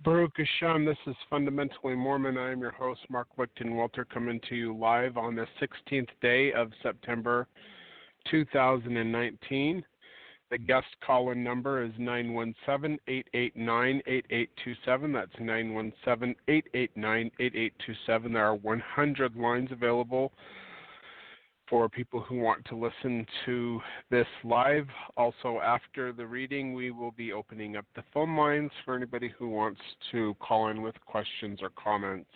Baruch Hashem, this is Fundamentally Mormon. I am your host, Mark Lichten Walter, coming to you live on the 16th day of September 2019. The guest call-in number is 917-889-8827. That's 917-889-8827. There are 100 lines available for people who want to listen to this live. Also, after the reading, we will be opening up the phone lines for anybody who wants to call in with questions or comments.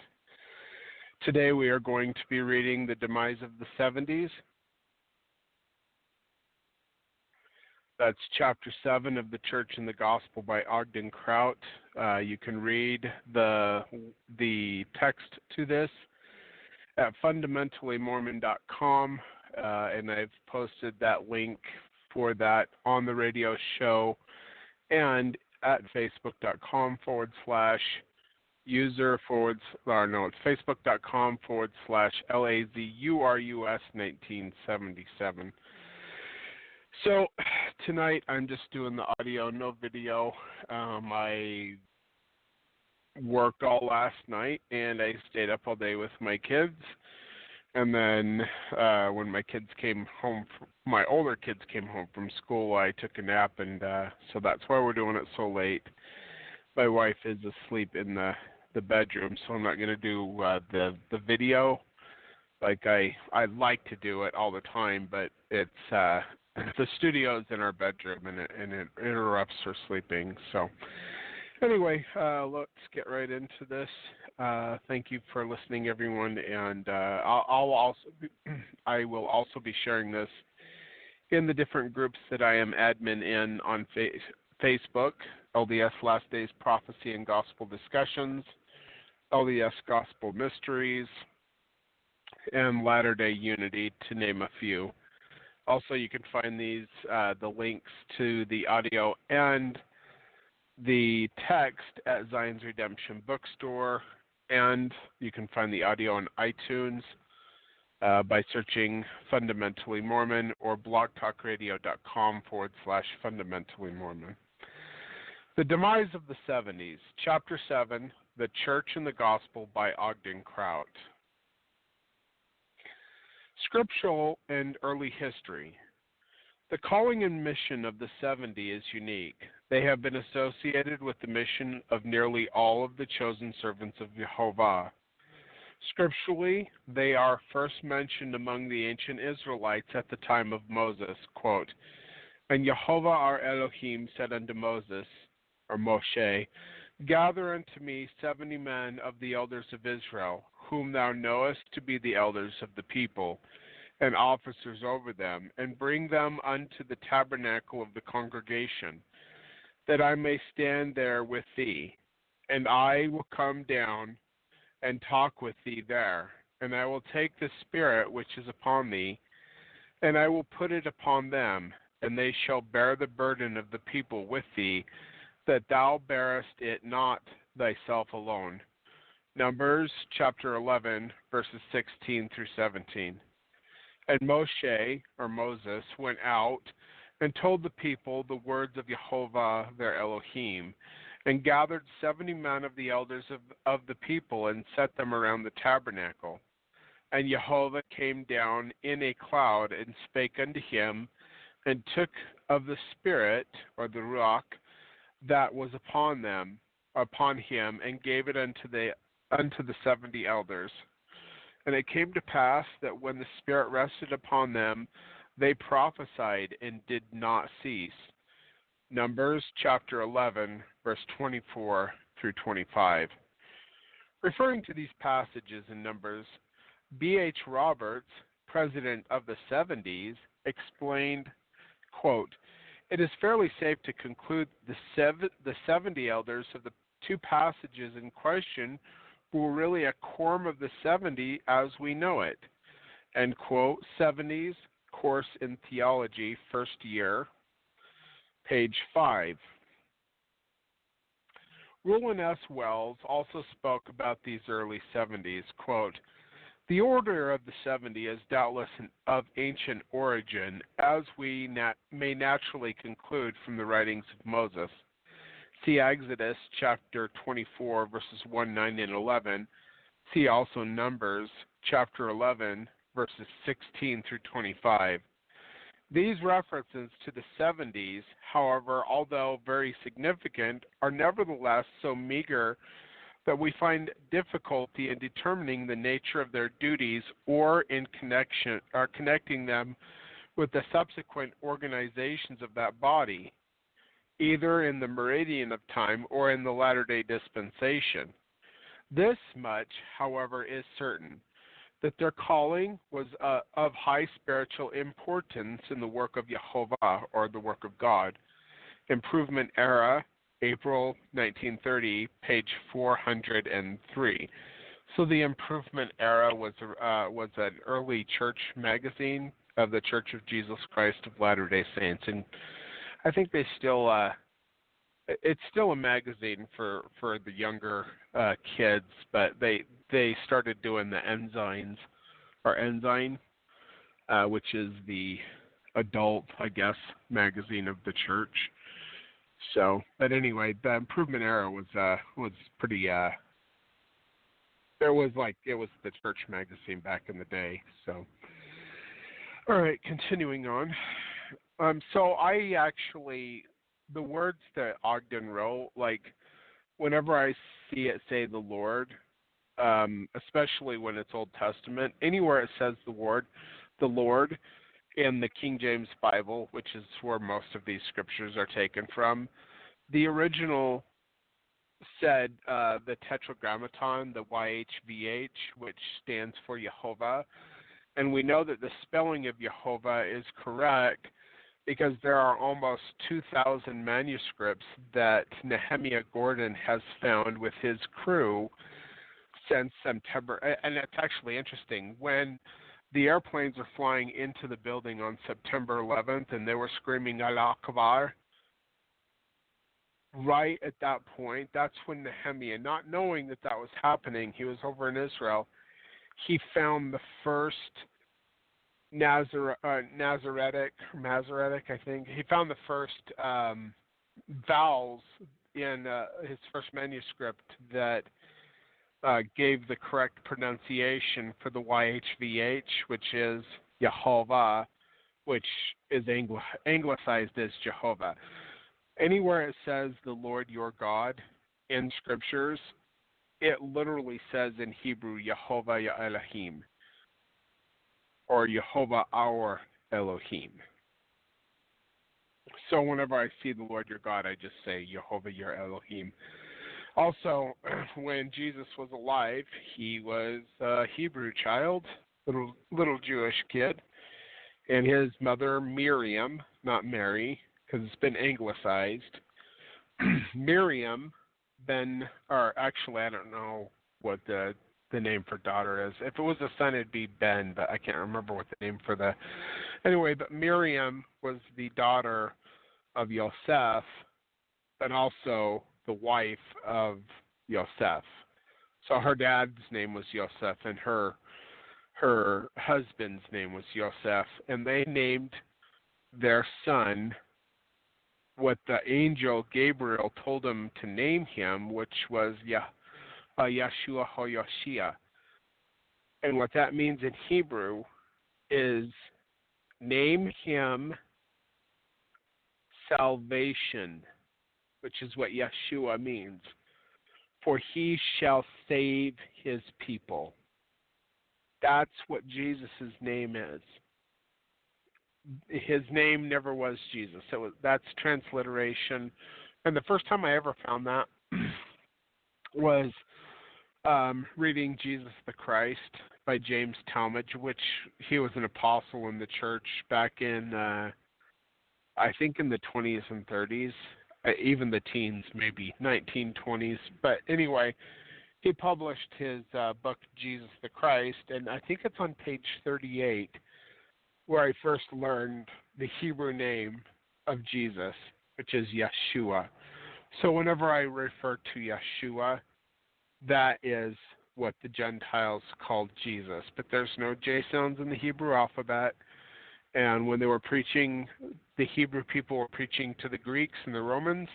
Today, we are going to be reading the Demise of the 70s. That's Chapter 7 of The Church and the Gospel by Ogden Kraut. You can read the text to this at fundamentallyMormon.com, and I've posted that link for that on the radio show and at facebook.com/user/LAZURUS1977. So tonight I'm just doing the audio, no video. I worked all last night and I stayed up all day with my kids. And then when my older kids came home from school, I took a nap, and so that's why we're doing it so late. My wife is asleep in the bedroom, so I'm not going to do the video like I like to do it all the time, but it's the studio's in our bedroom, and it interrupts her sleeping. So anyway, let's get right into this. Thank you for listening, everyone, and I will also be sharing this in the different groups that I am admin in on Facebook: LDS Last Days Prophecy and Gospel Discussions, LDS Gospel Mysteries, and Latter-day Unity, to name a few. Also, you can find the links to the audio and the text at Zion's Redemption Bookstore, and you can find the audio on iTunes by searching Fundamentally Mormon or blogtalkradio.com/Fundamentally Mormon. The Demise of the 70s, Chapter 7, The Church and the Gospel by Ogden Kraut. Scriptural and Early History. The calling and mission of the 70 is unique. They have been associated with the mission of nearly all of the chosen servants of Jehovah. Scripturally, they are first mentioned among the ancient Israelites at the time of Moses. Quote, "And Jehovah our Elohim said unto Moses," or Moshe, "Gather unto me 70 men of the elders of Israel, whom thou knowest to be the elders of the people, and officers over them, and bring them unto the tabernacle of the congregation, that I may stand there with thee. And I will come down and talk with thee there. And I will take the Spirit which is upon thee, and I will put it upon them, and they shall bear the burden of the people with thee, that thou bearest it not thyself alone." Numbers chapter 11, verses 16 through 17. And Moshe, or Moses, went out and told the people the words of Jehovah their Elohim, and gathered 70 men of the elders of the people, and set them around the tabernacle. And Jehovah came down in a cloud, and spake unto him, and took of the Spirit, or the Ruach, that was upon him, and gave it unto the 70 elders. And it came to pass that when the Spirit rested upon them, they prophesied and did not cease. Numbers chapter 11, verse 24 through 25. Referring to these passages in Numbers, B.H. Roberts, president of the 70s, explained, quote, "It is fairly safe to conclude the 70 elders of the two passages in question were really a quorum of the 70 as we know it." End quote. 70s, Course in Theology, first year, page 5. Roland S. Wells also spoke about these early 70s, quote, "The order of the 70 is doubtless of ancient origin, as we may naturally conclude from the writings of Moses. See Exodus chapter 24, verses 1, 9, and 11. See also Numbers chapter 11, verses 16 through 25. These references to the 70s, however, although very significant, are nevertheless so meager that we find difficulty in determining the nature of their duties or in connecting them with the subsequent organizations of that body, either in the meridian of time or in the latter-day dispensation. This much, however, is certain, that their calling was of high spiritual importance in the work of Jehovah, or the work of God. Improvement Era, April 1930, page 403. So the Improvement Era was an early church magazine of the Church of Jesus Christ of Latter-day Saints, and I think they still it's still a magazine for the younger kids, but they started doing the Ensign, which is the adult, I guess, magazine of the church. So, but anyway, the Improvement Era was pretty. It was the church magazine back in the day. So, all right, continuing on. So I actually, the words that Ogden wrote, like whenever I see it say the Lord, especially when it's Old Testament, anywhere it says the Lord in the King James Bible, which is where most of these scriptures are taken from, the original said the Tetragrammaton, the YHVH, which stands for Jehovah, and we know that the spelling of Jehovah is correct because there are almost 2,000 manuscripts that Nehemiah Gordon has found with his crew since September. And it's actually interesting. When the airplanes were flying into the building on September 11th and they were screaming Allah Akbar, right at that point, that's when Nehemiah, not knowing that was happening, he was over in Israel, he found the first Masoretic, I think. He found the first vowels in his first manuscript that gave the correct pronunciation for the YHVH, which is Yehovah, which is anglicized as Jehovah. Anywhere it says the Lord your God in scriptures, it literally says in Hebrew, Yehovah Ya Elohim, or Jehovah our Elohim. So whenever I see the Lord your God, I just say Jehovah your Elohim. Also, when Jesus was alive, he was a Hebrew child, little Jewish kid, and his mother Miriam, not Mary, because it's been anglicized. Miriam, actually I don't know what the name for daughter is. If it was a son, it'd be Ben, but I can't remember what the name for the. Anyway, but Miriam was the daughter of Yosef, but also the wife of Yosef. So her dad's name was Yosef, and her husband's name was Yosef, and they named their son what the angel Gabriel told him to name him, which was Yeshua HaYoshia. And what that means in Hebrew is name him salvation, which is what Yeshua means. For he shall save his people. That's what Jesus' name is. His name never was Jesus. That's transliteration. And the first time I ever found that was reading Jesus the Christ by James Talmage, which he was an apostle in the church back in, I think in the 20s and 30s, even the teens, maybe 1920s. But anyway, he published his book, Jesus the Christ, and I think it's on page 38, where I first learned the Hebrew name of Jesus, which is Yeshua. So whenever I refer to Yeshua, that is what the Gentiles called Jesus. But there's no J sounds in the Hebrew alphabet. And when they were preaching, the Hebrew people were preaching to the Greeks and the Romans,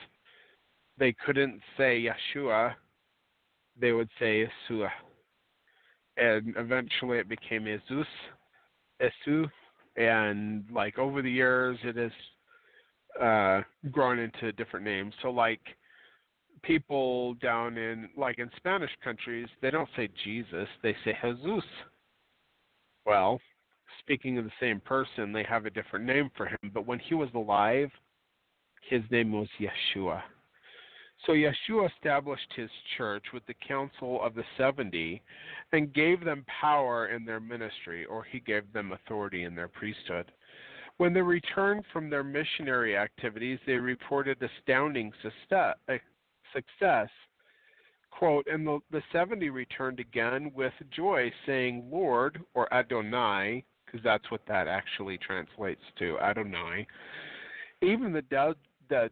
they couldn't say Yeshua, they would say Yeshua. And eventually it became Jesus, Yesu, and like over the years it has grown into different names. So like people down in like in Spanish countries, they don't say Jesus, they say Jesus. Well, speaking of the same person, they have a different name for him. But when he was alive, his name was Yeshua. So Yeshua established his church with the council of the 70 and gave them power in their ministry, or he gave them authority in their priesthood. When they returned from their missionary activities, they reported astounding success. Quote, and the 70 returned again with joy, saying, Lord, or Adonai, because that's what that actually translates to, Adonai, even the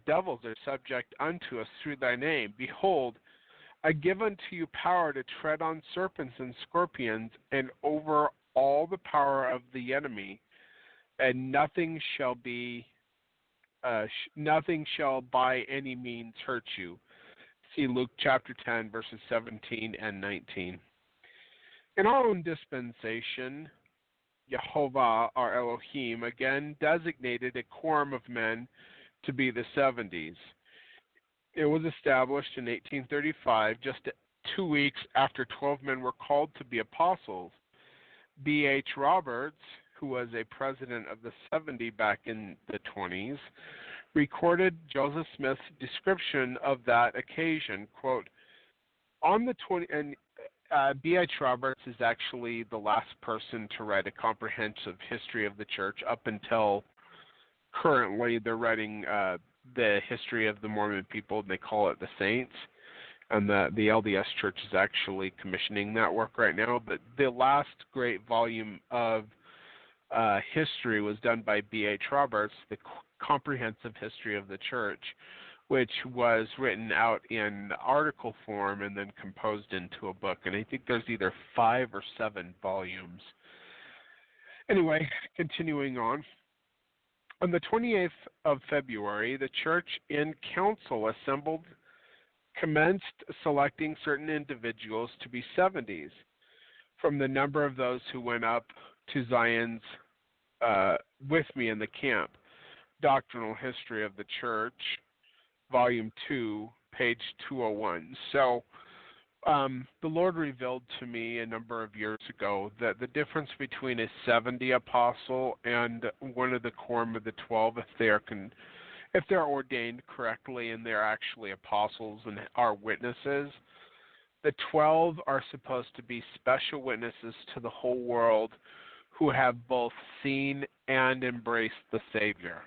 devils are subject unto us through thy name. Behold, I give unto you power to tread on serpents and scorpions, and over all the power of the enemy, and nothing shall by any means hurt you. See Luke chapter 10, verses 17 and 19. In our own dispensation, Jehovah, our Elohim, again designated a quorum of men to be the 70s. It was established in 1835, just 2 weeks after 12 men were called to be apostles. B.H. Roberts, who was a president of the 70 back in the 20s, recorded Joseph Smith's description of that occasion. Quote, on the 20, and B.H. Roberts is actually the last person to write a comprehensive history of the church. Up until currently, they're writing the history of the Mormon people, and they call it the Saints. And the LDS Church is actually commissioning that work right now. But the last great volume of history was done by B.H. Roberts, the Comprehensive History of the Church, which was written out in article form and then composed into a book. And I think there's either 5 or 7 volumes. Anyway, continuing on. On the 28th of February, the church in council assembled, commenced selecting certain individuals to be 70s from the number of those who went up to Zion's with me in the camp. Doctrinal History of the Church, Volume 2, page 201. So the Lord revealed to me a number of years ago that the difference between a 70 apostle and one of the quorum of the 12, if they're ordained correctly and they're actually apostles and are witnesses, the 12 are supposed to be special witnesses to the whole world who have both seen and embraced the Savior.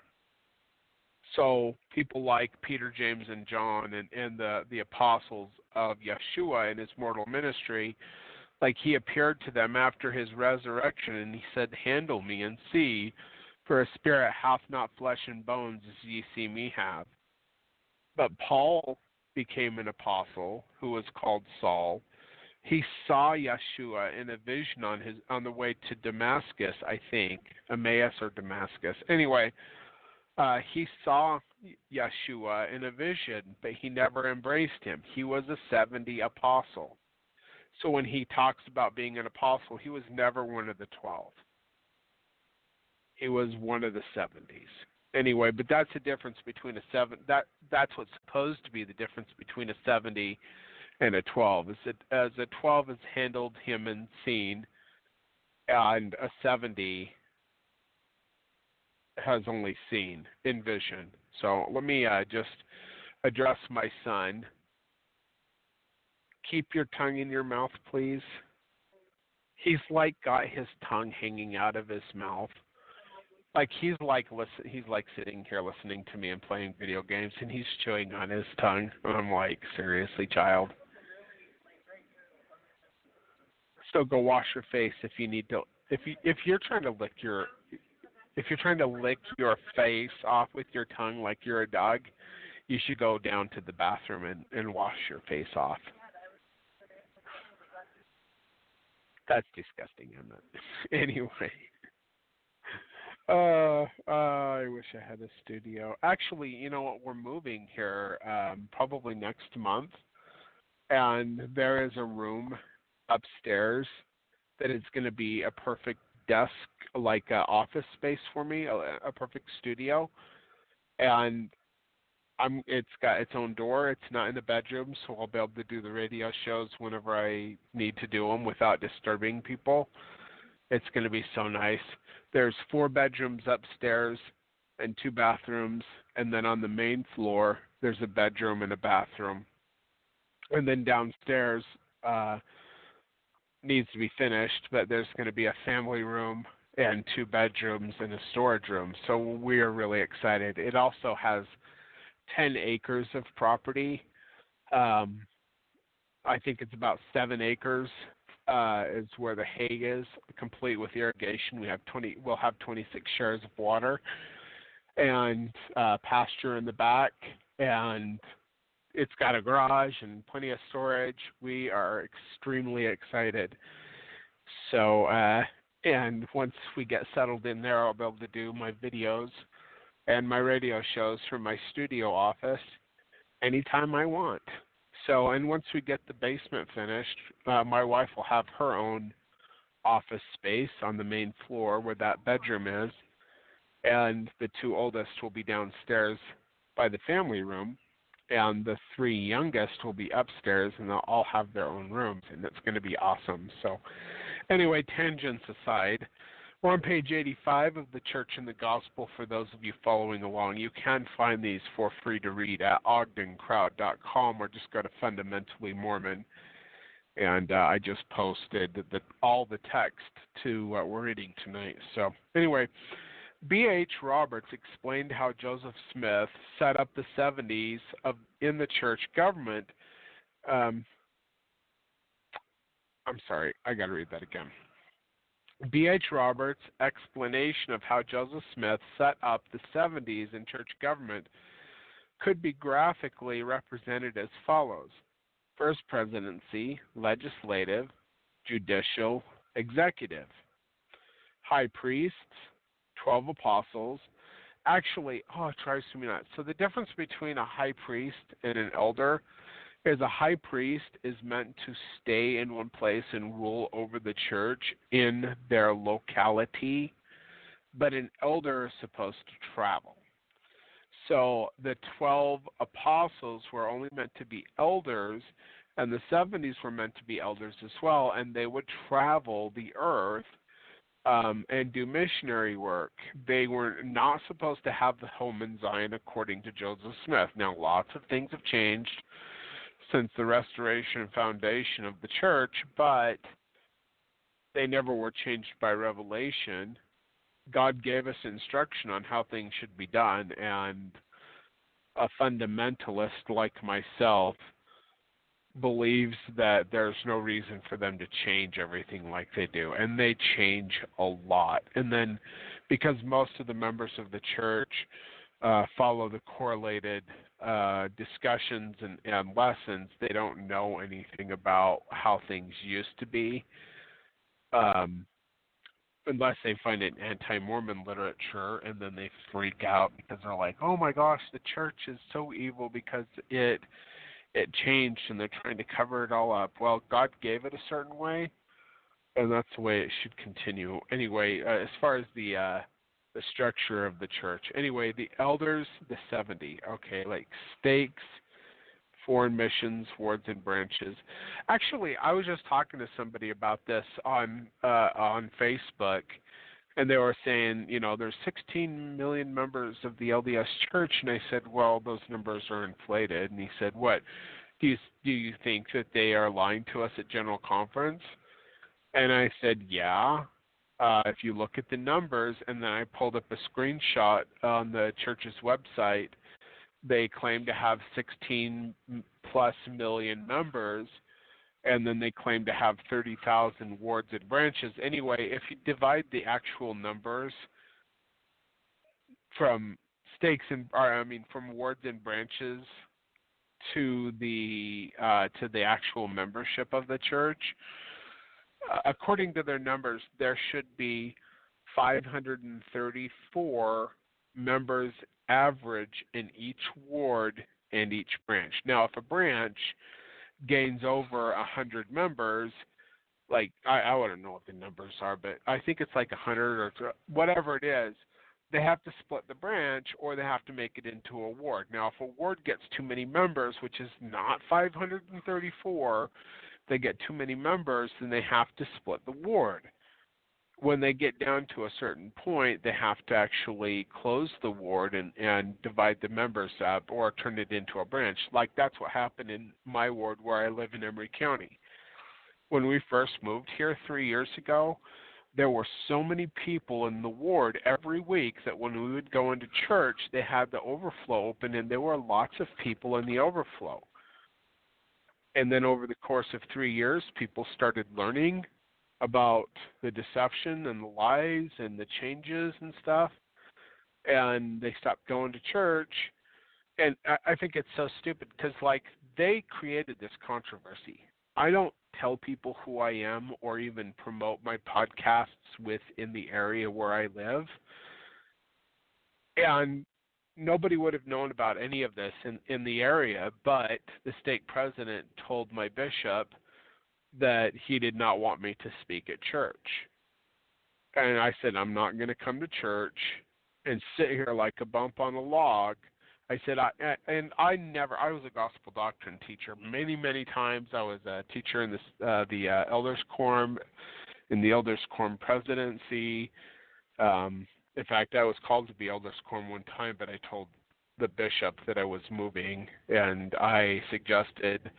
So people like Peter, James, and John and the apostles of Yeshua in his mortal ministry, like he appeared to them after his resurrection, and he said, handle me and see, for a spirit hath not flesh and bones as ye see me have. But Paul became an apostle who was called Saul. He saw Yeshua in a vision on the way to Damascus, I think, Emmaus or Damascus. Anyway, he saw Yeshua in a vision, but he never embraced him. He was a 70 apostle. So when he talks about being an apostle, he was never one of the 12. He was one of the 70s. Anyway, but that's the difference between that's what's supposed to be the difference between a 70 and a 12. Is that as a 12 is handled him and seen, and a 70 has only seen in vision. So let me just address my son. Keep your tongue in your mouth, please. He's like got his tongue hanging out of his mouth. Like he's like sitting here listening to me and playing video games, and he's chewing on his tongue. And I'm like, seriously, child. So go wash your face if you need to. If you're trying to lick your face off with your tongue like you're a dog, you should go down to the bathroom and wash your face off. That's disgusting, isn't it? Anyway. I wish I had a studio. Actually, you know what? We're moving here probably next month, and there is a room upstairs that is going to be a perfect desk, like office space for me, a perfect studio. And it's got its own door. It's not in the bedroom, so I'll be able to do the radio shows whenever I need to do them without disturbing people. It's going to be so nice. There's 4 bedrooms upstairs and 2 bathrooms, and then on the main floor there's a bedroom and a bathroom. And then downstairs needs to be finished, but there's going to be a family room and 2 bedrooms and a storage room. So we're really excited. It also has 10 acres of property. I think it's about 7 acres is where the hay is, complete with irrigation. We'll have 26 shares of water and pasture in the back, and it's got a garage and plenty of storage. We are extremely excited. So, and once we get settled in there, I'll be able to do my videos and my radio shows from my studio office anytime I want. So, and once we get the basement finished, my wife will have her own office space on the main floor where that bedroom is, and the 2 oldest will be downstairs by the family room, and the 3 youngest will be upstairs, and they'll all have their own rooms, and it's going to be awesome. So, anyway, tangents aside, we're on page 85 of the Church and the Gospel for those of you following along. You can find these for free to read at ogdenkraut.com, or just go to Fundamentally Mormon. And I just posted all the text to what we're reading tonight. So anyway, B.H. Roberts explained how Joseph Smith set up the 70s in the church government. I'm sorry, I got to read that again. B.H. Roberts' explanation of how Joseph Smith set up the 70s in church government could be graphically represented as follows: first presidency, legislative, judicial, executive. High priests, 12 apostles. Actually, it drives me nuts. So the difference between a high priest and an elder is a high priest is meant to stay in one place and rule over the church in their locality, but an elder is supposed to travel. So the 12 apostles were only meant to be elders, and the 70s were meant to be elders as well, and they would travel the earth and do missionary work. They were not supposed to have the home in Zion according to Joseph Smith. Now, lots of things have changed since the restoration and foundation of the church, but they never were changed by revelation. God gave us instruction on how things should be done, and a fundamentalist like myself believes that there's no reason for them to change everything like they do, and they change a lot. And then because most of the members of the church follow the correlated discussions and lessons, they don't know anything about how things used to be, unless they find it in anti-Mormon literature, and then they freak out because they're like, oh my gosh, the church is so evil because it changed and they're trying to cover it all up. Well, God gave it a certain way, and that's the way it should continue. Anyway, as far as the structure of the church. Anyway, the elders, the 70. Okay, like stakes, foreign missions, wards, and branches. Actually, I was just talking to somebody about this on Facebook, and they were saying, there's 16 million members of the LDS Church, and I said, well, those numbers are inflated. And he said, what? Do you think that they are lying to us at General Conference? And I said, yeah. If you look at the numbers, and then I pulled up a screenshot on the church's website, they claim to have 16 plus million members, and then they claim to have 30,000 wards and branches. Anyway, if you divide the actual numbers from from wards and branches to the actual membership of the church, according to their numbers, there should be 534 members average in each ward and each branch. Now, if a branch gains over 100 members, like I wouldn't know what the numbers are, but I think it's like 100 or whatever it is, they have to split the branch or they have to make it into a ward. Now, if a ward gets too many members, which is not 534, they get too many members, then they have to split the ward. When they get down to a certain point, they have to actually close the ward and divide the members up or turn it into a branch. Like that's what happened in my ward where I live in Emory County. When we first moved here 3 years ago, there were so many people in the ward every week that when we would go into church, they had the overflow open and there were lots of people in the overflow. And then over the course of 3 years, people started learning about the deception and the lies and the changes and stuff, and they stopped going to church. And I think it's so stupid because, like, they created this controversy. I don't tell people who I am or even promote my podcasts within the area where I live. And nobody would have known about any of this in the area, but the stake president told my bishop that he did not want me to speak at church. And I said, I'm not going to come to church and sit here like a bump on a log. I said, I was a gospel doctrine teacher many, many times. I was a teacher in the Elders Quorum, in the Elders Quorum presidency. In fact, I was called to be Elders Quorum one time, but I told the bishop that I was moving, and I suggested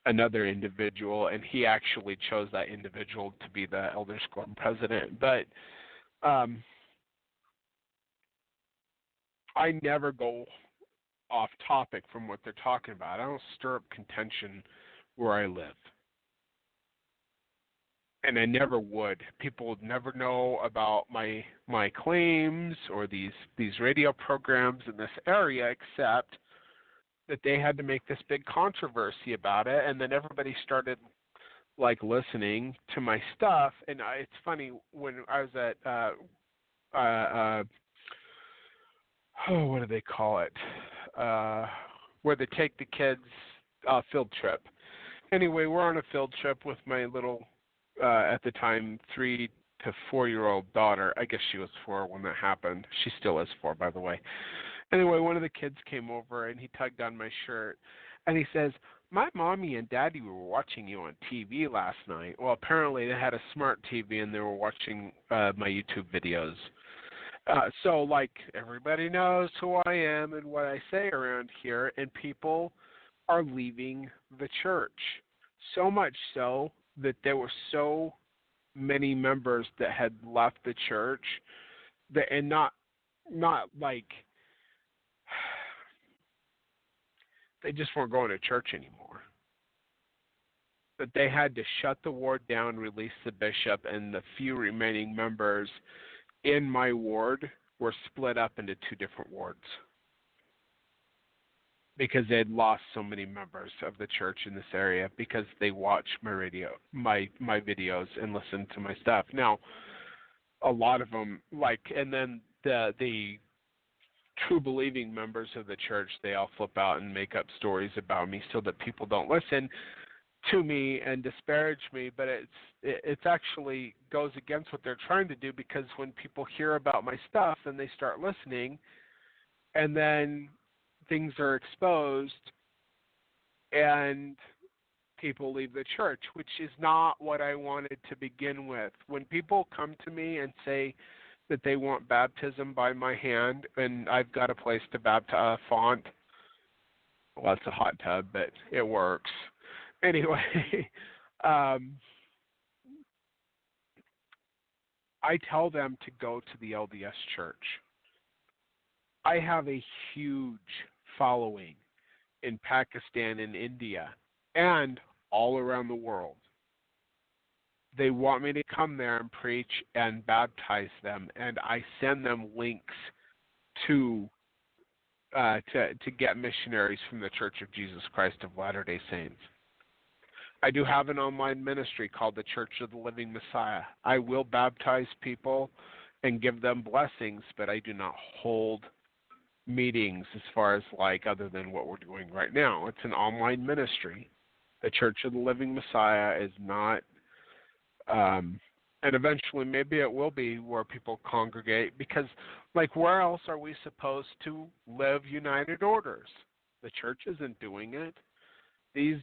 another individual, and he actually chose that individual to be the Elders Quorum president. But I never go off topic from what they're talking about. I don't stir up contention where I live. And I never would. People would never know about my claims or these radio programs in this area, except that they had to make this big controversy about it, and then everybody started like listening to my stuff. And it's funny, when I was at what do they call it? Where they take the kids field trip. Anyway, we're on a field trip with my little at the time 3 to 4 year old daughter. I guess she was 4 when that happened. She still is 4, by the way. Anyway, one of the kids came over and he tugged on my shirt and he says, "My mommy and daddy were watching you on TV last night." Well, apparently they had a smart TV and they were watching my YouTube videos. So, like, everybody knows who I am and what I say around here, and people are leaving the church. So much so that there were so many members that had left the church that, and not like they just weren't going to church anymore. That they had to shut the ward down, release the bishop, and the few remaining members in my ward were split up into 2 different wards because they had lost so many members of the church in this area because they watched my videos and listened to my stuff. Now, a lot of them, like, and then the true believing members of the church, they all flip out and make up stories about me so that people don't listen to me and disparage me, but it's actually goes against what they're trying to do, because when people hear about my stuff, then they start listening, and then things are exposed and people leave the church, which is not what I wanted to begin with. When people come to me and say that they want baptism by my hand and I've got a place to baptize, font, well, it's a hot tub, but it works. Anyway, I tell them to go to the LDS church. I have a huge following in Pakistan and India and all around the world. They want me to come there and preach and baptize them, and I send them links to get missionaries from the Church of Jesus Christ of Latter-day Saints. I do have an online ministry called the Church of the Living Messiah. I will baptize people and give them blessings, but I do not hold meetings as far as like other than what we're doing right now. It's an online ministry. The Church of the Living Messiah is not, and eventually maybe it will be where people congregate, because like where else are we supposed to live united orders? The church isn't doing it. These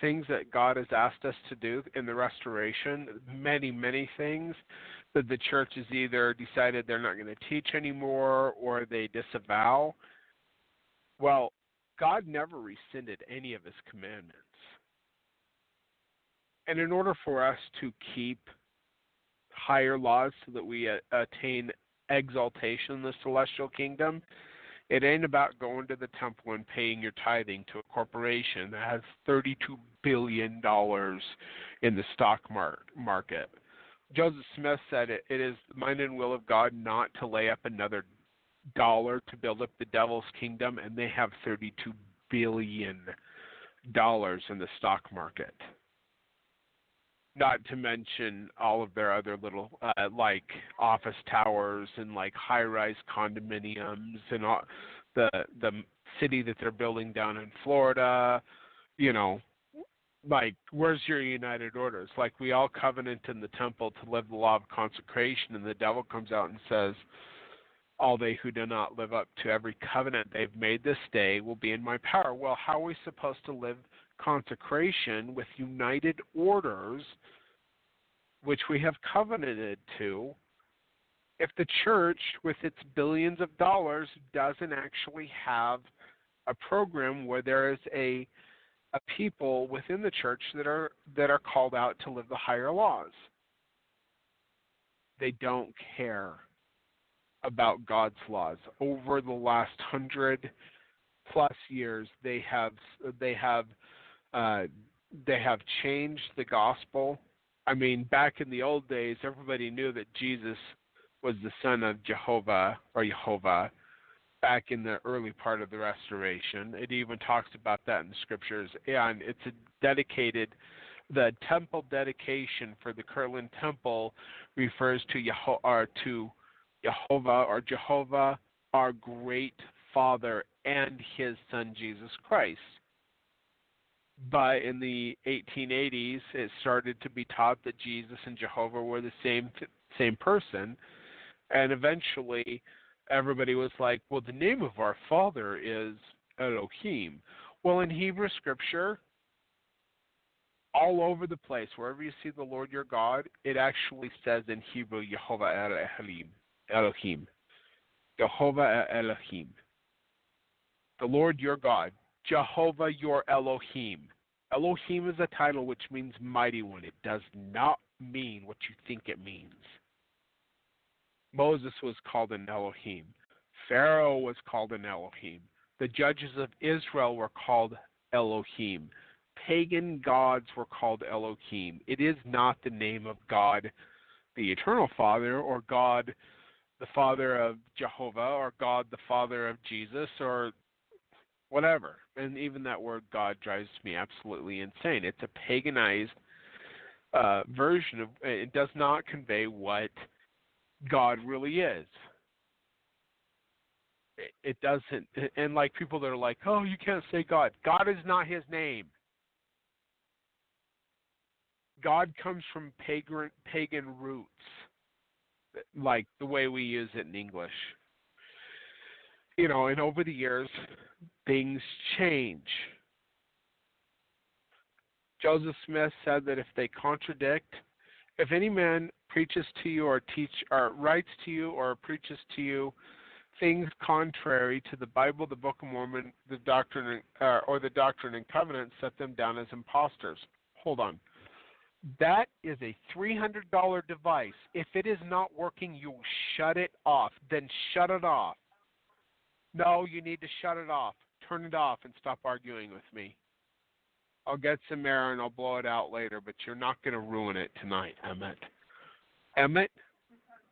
things that God has asked us to do in the restoration, many things that the church has either decided they're not going to teach anymore or they disavow. Well, God never rescinded any of his commandments. And in order for us to keep higher laws so that we attain exaltation in the celestial kingdom, it ain't about going to the temple and paying your tithing to a corporation that has $32 billion in the stock market. Joseph Smith said it is the mind and will of God not to lay up another dollar to build up the devil's kingdom, and they have $32 billion in the stock market. Not to mention all of their other little like office towers and like high-rise condominiums and all, the city that they're building down in Florida. You know, like where's your united orders? Like we all covenant in the temple to live the law of consecration, and the devil comes out and says, all they who do not live up to every covenant they've made this day will be in my power. Well, how are we supposed to live consecration with united orders, which we have covenanted to, if the church with its billions of dollars doesn't actually have a program where there is a people within the church that are called out to live the higher laws? They don't care about God's laws. Over the last 100+ years, they have changed the gospel. I mean, back in the old days, everybody knew that Jesus was the son of Jehovah or Jehovah back in the early part of the restoration. It even talks about that in the scriptures. And it's the temple dedication for the Kirtland temple refers to Jehovah or Jehovah, our great Father, and his son Jesus Christ. But in the 1880s, it started to be taught that Jesus and Jehovah were the same person, and eventually everybody was like, well, the name of our Father is Elohim. Well, in Hebrew Scripture, all over the place, wherever you see the Lord your God, it actually says in Hebrew, Jehovah Elohim. Jehovah Elohim. The Lord your God. Jehovah your Elohim. Elohim is a title which means mighty one. It does not mean what you think it means. Moses was called an Elohim. Pharaoh was called an Elohim. The judges of Israel were called Elohim. Pagan gods were called Elohim. It is not the name of God, the eternal Father, or God, the Father of Jehovah, or God, the Father of Jesus, or whatever. And even that word God drives me absolutely insane. It's a paganized version of it. Does not convey what God really is. It doesn't. And like people that are like, oh, you can't say God. God is not his name. God comes from pagan roots, like the way we use it in English. You know, and over the years, things change. Joseph Smith said that if they contradict, if any man preaches to you or writes to you or preaches to you things contrary to the Bible, the Book of Mormon, the doctrine or the Doctrine and Covenants, set them down as imposters. Hold on. That is a $300 device. If it is not working, you shut it off. Then shut it off. No, you need to shut it off. Turn it off and stop arguing with me. I'll get some air and I'll blow it out later, but you're not going to ruin it tonight, Emmett. Emmett,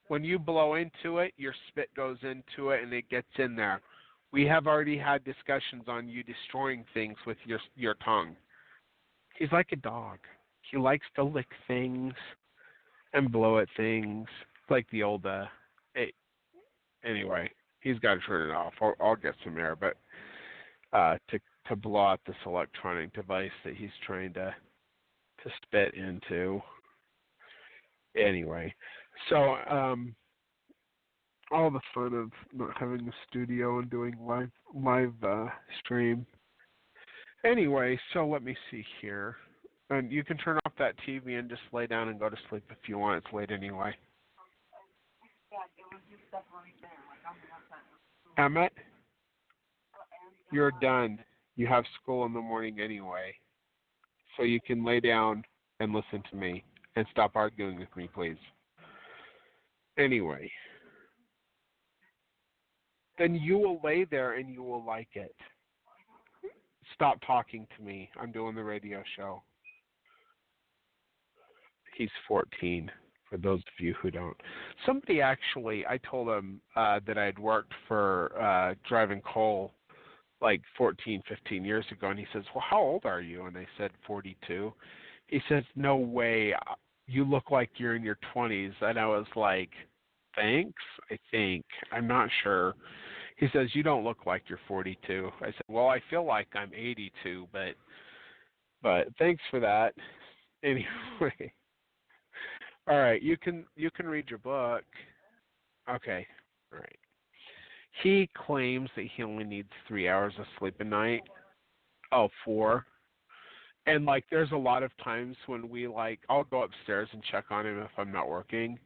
when you blow into it, your spit goes into it and it gets in there. We have already had discussions on you destroying things with your tongue. He's like a dog. He likes to lick things and blow at things. like the old, anyway, he's got to turn it off. I'll get some air, but to blow out this electronic device that he's trying to spit into. Anyway, so all the fun of not having a studio and doing live stream. Anyway, so let me see here. And you can turn off that TV and just lay down and go to sleep if you want. It's late anyway. Emmett, you're done. You have school in the morning anyway. So you can lay down and listen to me and stop arguing with me, please. Anyway, then you will lay there and you will like it. Stop talking to me. I'm doing the radio show. He's 14, for those of you who don't. Somebody actually, I told him that I'd worked for driving coal like 14, 15 years ago, and he says, well, how old are you? And I said 42. He says, no way. You look like you're in your 20s. And I was like, thanks, I think. I'm not sure. He says, you don't look like you're 42. I said, well, I feel like I'm 82, but thanks for that. Anyway. All right, you can read your book. Okay, all right. He claims that he only needs 3 hours of sleep a night. Oh, 4. And like, there's a lot of times when I'll go upstairs and check on him if I'm not working,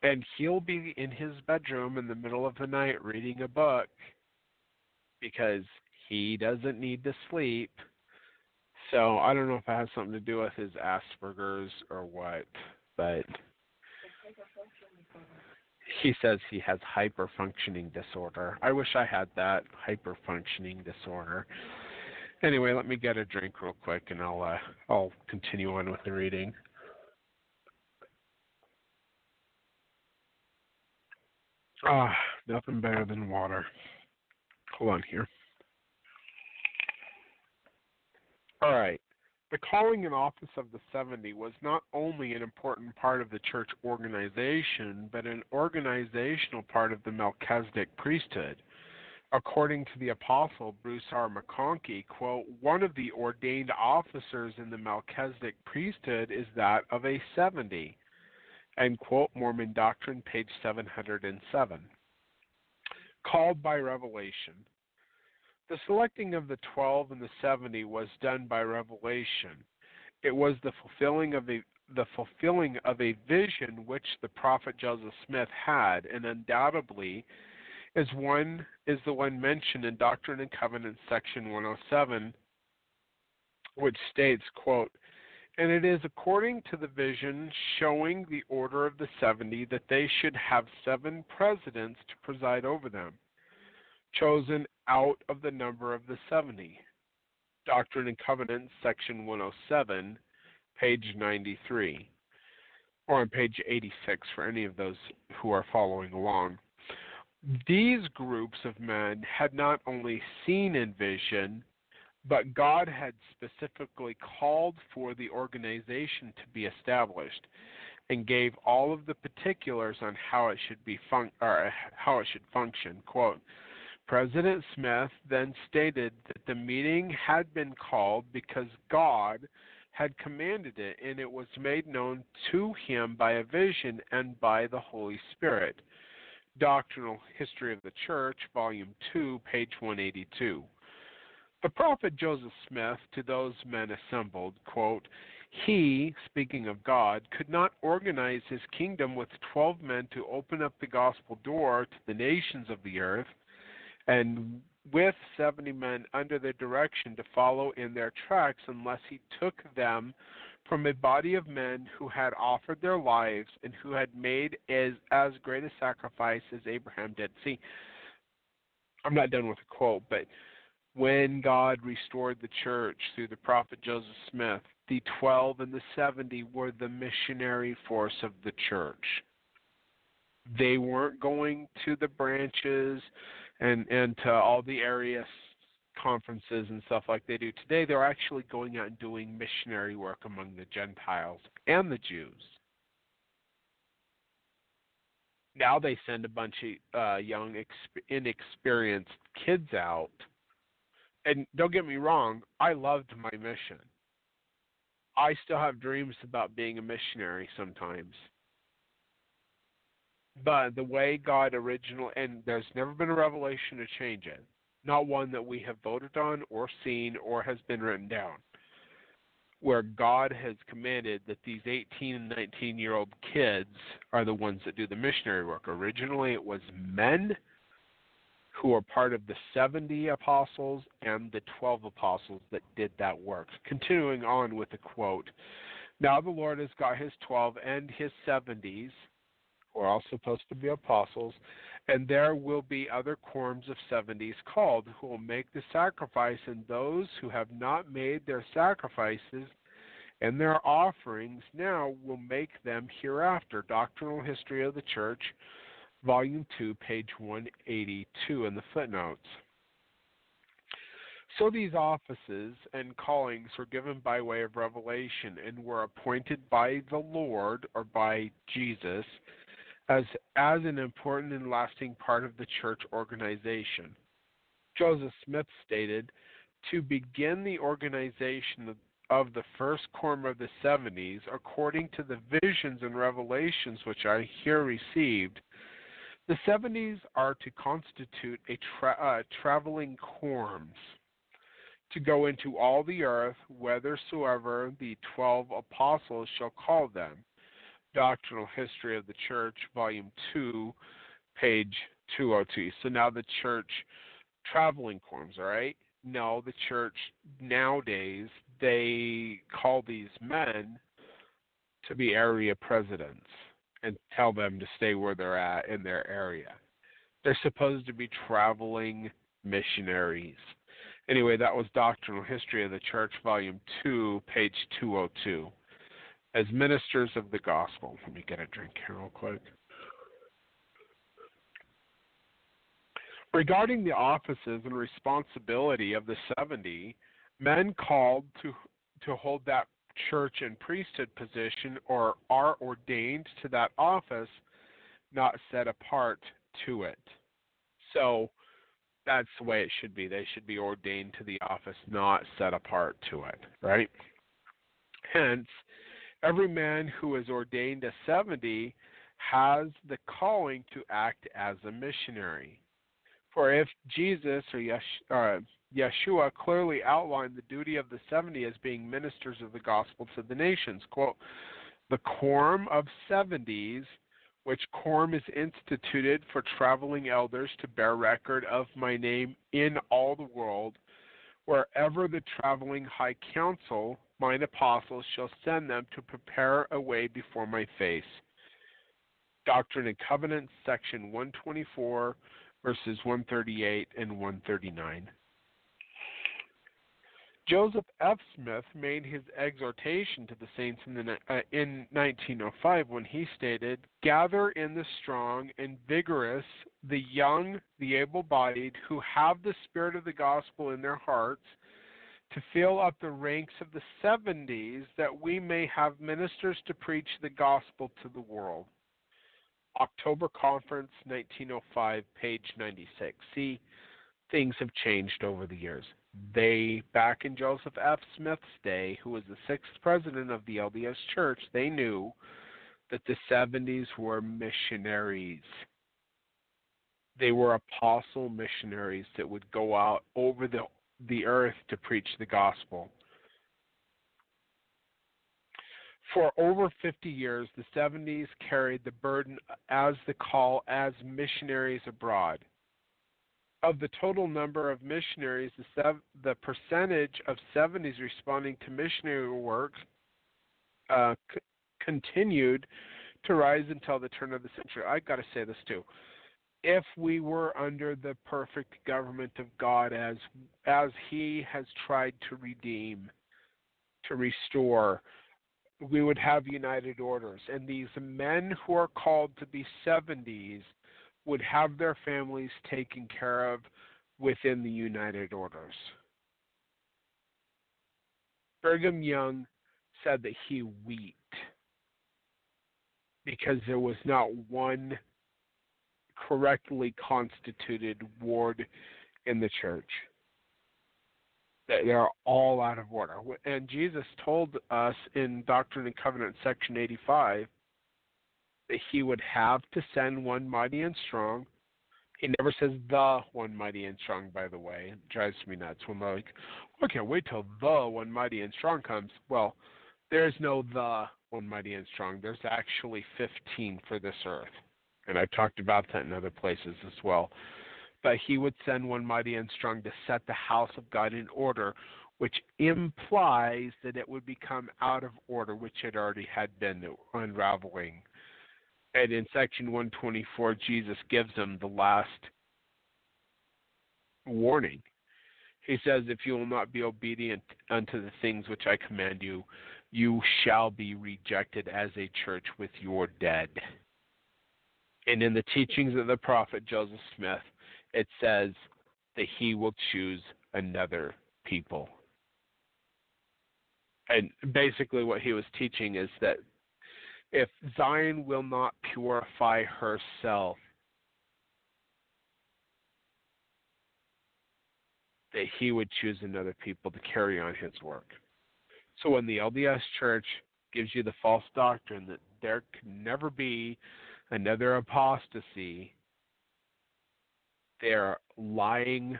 and he'll be in his bedroom in the middle of the night reading a book because he doesn't need to sleep. So I don't know if it has something to do with his Asperger's or what. But he says he has hyperfunctioning disorder. I wish I had that, hyperfunctioning disorder. Anyway, let me get a drink real quick, and I'll continue on with the reading. Nothing better than water. Hold on here. All right. The calling and office of the 70 was not only an important part of the church organization, but an organizational part of the Melchizedek priesthood. According to the apostle Bruce R. McConkie, quote, one of the ordained officers in the Melchizedek priesthood is that of a 70, end quote, Mormon Doctrine, page 707. Called by revelation. The selecting of the 12 and the 70 was done by revelation. It was the fulfilling of a vision which the prophet Joseph Smith had, and undoubtedly is the one mentioned in Doctrine and Covenants, section 107, which states, quote, and it is according to the vision showing the order of the 70 that they should have 7 presidents to preside over them, chosen out of the number of the 70. Doctrine and Covenants, section 107, page 93, or on page 86 for any of those who are following along. These groups of men had not only seen in vision, but God had specifically called for the organization to be established and gave all of the particulars on how it should function. Quote, President Smith then stated that the meeting had been called because God had commanded it, and it was made known to him by a vision and by the Holy Spirit. Doctrinal History of the Church, Volume 2, page 182. The prophet Joseph Smith, to those men assembled, quote, he, speaking of God, could not organize his kingdom with 12 men to open up the gospel door to the nations of the earth, and with 70 men under their direction to follow in their tracks, unless he took them from a body of men who had offered their lives and who had made as great a sacrifice as Abraham did. See, I'm not done with the quote, but when God restored the church through the prophet Joseph Smith, the 12 and the 70 were the missionary force of the church. They weren't going to the branches and to all the area conferences and stuff like they do today. They're actually going out and doing missionary work among the Gentiles and the Jews. Now they send a bunch of young, inexperienced kids out. And don't get me wrong, I loved my mission. I still have dreams about being a missionary sometimes. But the way God originally, and there's never been a revelation to change it, not one that we have voted on or seen or has been written down, where God has commanded that these 18 and 19-year-old kids are the ones that do the missionary work. Originally, it was men who are part of the 70 apostles and the 12 apostles that did that work. Continuing on with the quote, now the Lord has got his 12 and his 70s, who are all supposed to be apostles, and there will be other quorums of 70s called, who will make the sacrifice, and those who have not made their sacrifices and their offerings now will make them hereafter. Doctrinal History of the Church, Volume 2, page 182 in the footnotes. So these offices and callings were given by way of revelation and were appointed by the Lord or by Jesus as an important and lasting part of the church organization. Joseph Smith stated, to begin the organization of the first quorum of the 70s, according to the visions and revelations which I here received, the 70s are to constitute traveling quorums, to go into all the earth, whithersoever the 12 apostles shall call them. Doctrinal History of the Church, Volume 2, page 202. So now the church traveling quorums, all right? No, the church nowadays, they call these men to be area presidents and tell them to stay where they're at in their area. They're supposed to be traveling missionaries. Anyway, that was Doctrinal History of the Church, Volume 2, page 202. As ministers of the gospel. Let me get a drink here real quick. Regarding the offices and responsibility of the 70, men called to hold that church and priesthood position or are ordained to that office, not set apart to it. So that's the way it should be. They should be ordained to the office, not set apart to it, right? Hence, every man who is ordained a 70 has the calling to act as a missionary. For if Jesus or Yeshua clearly outlined the duty of the 70 as being ministers of the gospel to the nations, quote, the quorum of 70s, which quorum is instituted for traveling elders to bear record of my name in all the world, wherever the traveling high council, mine apostles, shall send them to prepare a way before my face. Doctrine and Covenants, section 124, verses 138 and 139. Joseph F. Smith made his exhortation to the saints in 1905 when he stated, gather in the strong and vigorous, the young, the able-bodied, who have the spirit of the gospel in their hearts, to fill up the ranks of the 70s, that we may have ministers to preach the gospel to the world. October Conference, 1905, page 96. See, things have changed over the years. Back in Joseph F. Smith's day, who was the 6th president of the LDS Church, they knew that the 70s were missionaries. They were apostle missionaries that would go out over the earth to preach the gospel. For over 50 years, the 70s carried the burden as the call as missionaries abroad. Of the total number of missionaries, the percentage of 70s responding to missionary work continued to rise until the turn of the century. I've got to say this too. If we were under the perfect government of God as He has tried to redeem, to restore, we would have united orders. And these men who are called to be 70s would have their families taken care of within the united orders. Brigham Young said that he wept because there was not one correctly constituted ward in the church. That they're all out of order. And Jesus told us in Doctrine and Covenants, section 85, that he would have to send one mighty and strong. He never says the one mighty and strong, by the way. It drives me nuts when they're like, I can't wait till the one mighty and strong comes. Well, there's no the one mighty and strong. There's actually 15 for this earth. And I've talked about that in other places as well. But he would send one mighty and strong to set the house of God in order, which implies that it would become out of order, which it already had been unraveling. And in section 124, Jesus gives them the last warning. He says, if you will not be obedient unto the things which I command you, you shall be rejected as a church with your dead. And in the teachings of the prophet Joseph Smith, it says that he will choose another people. And basically what he was teaching is that if Zion will not purify herself, that he would choose another people to carry on his work. So when the LDS Church gives you the false doctrine that there can never be another apostasy, they're lying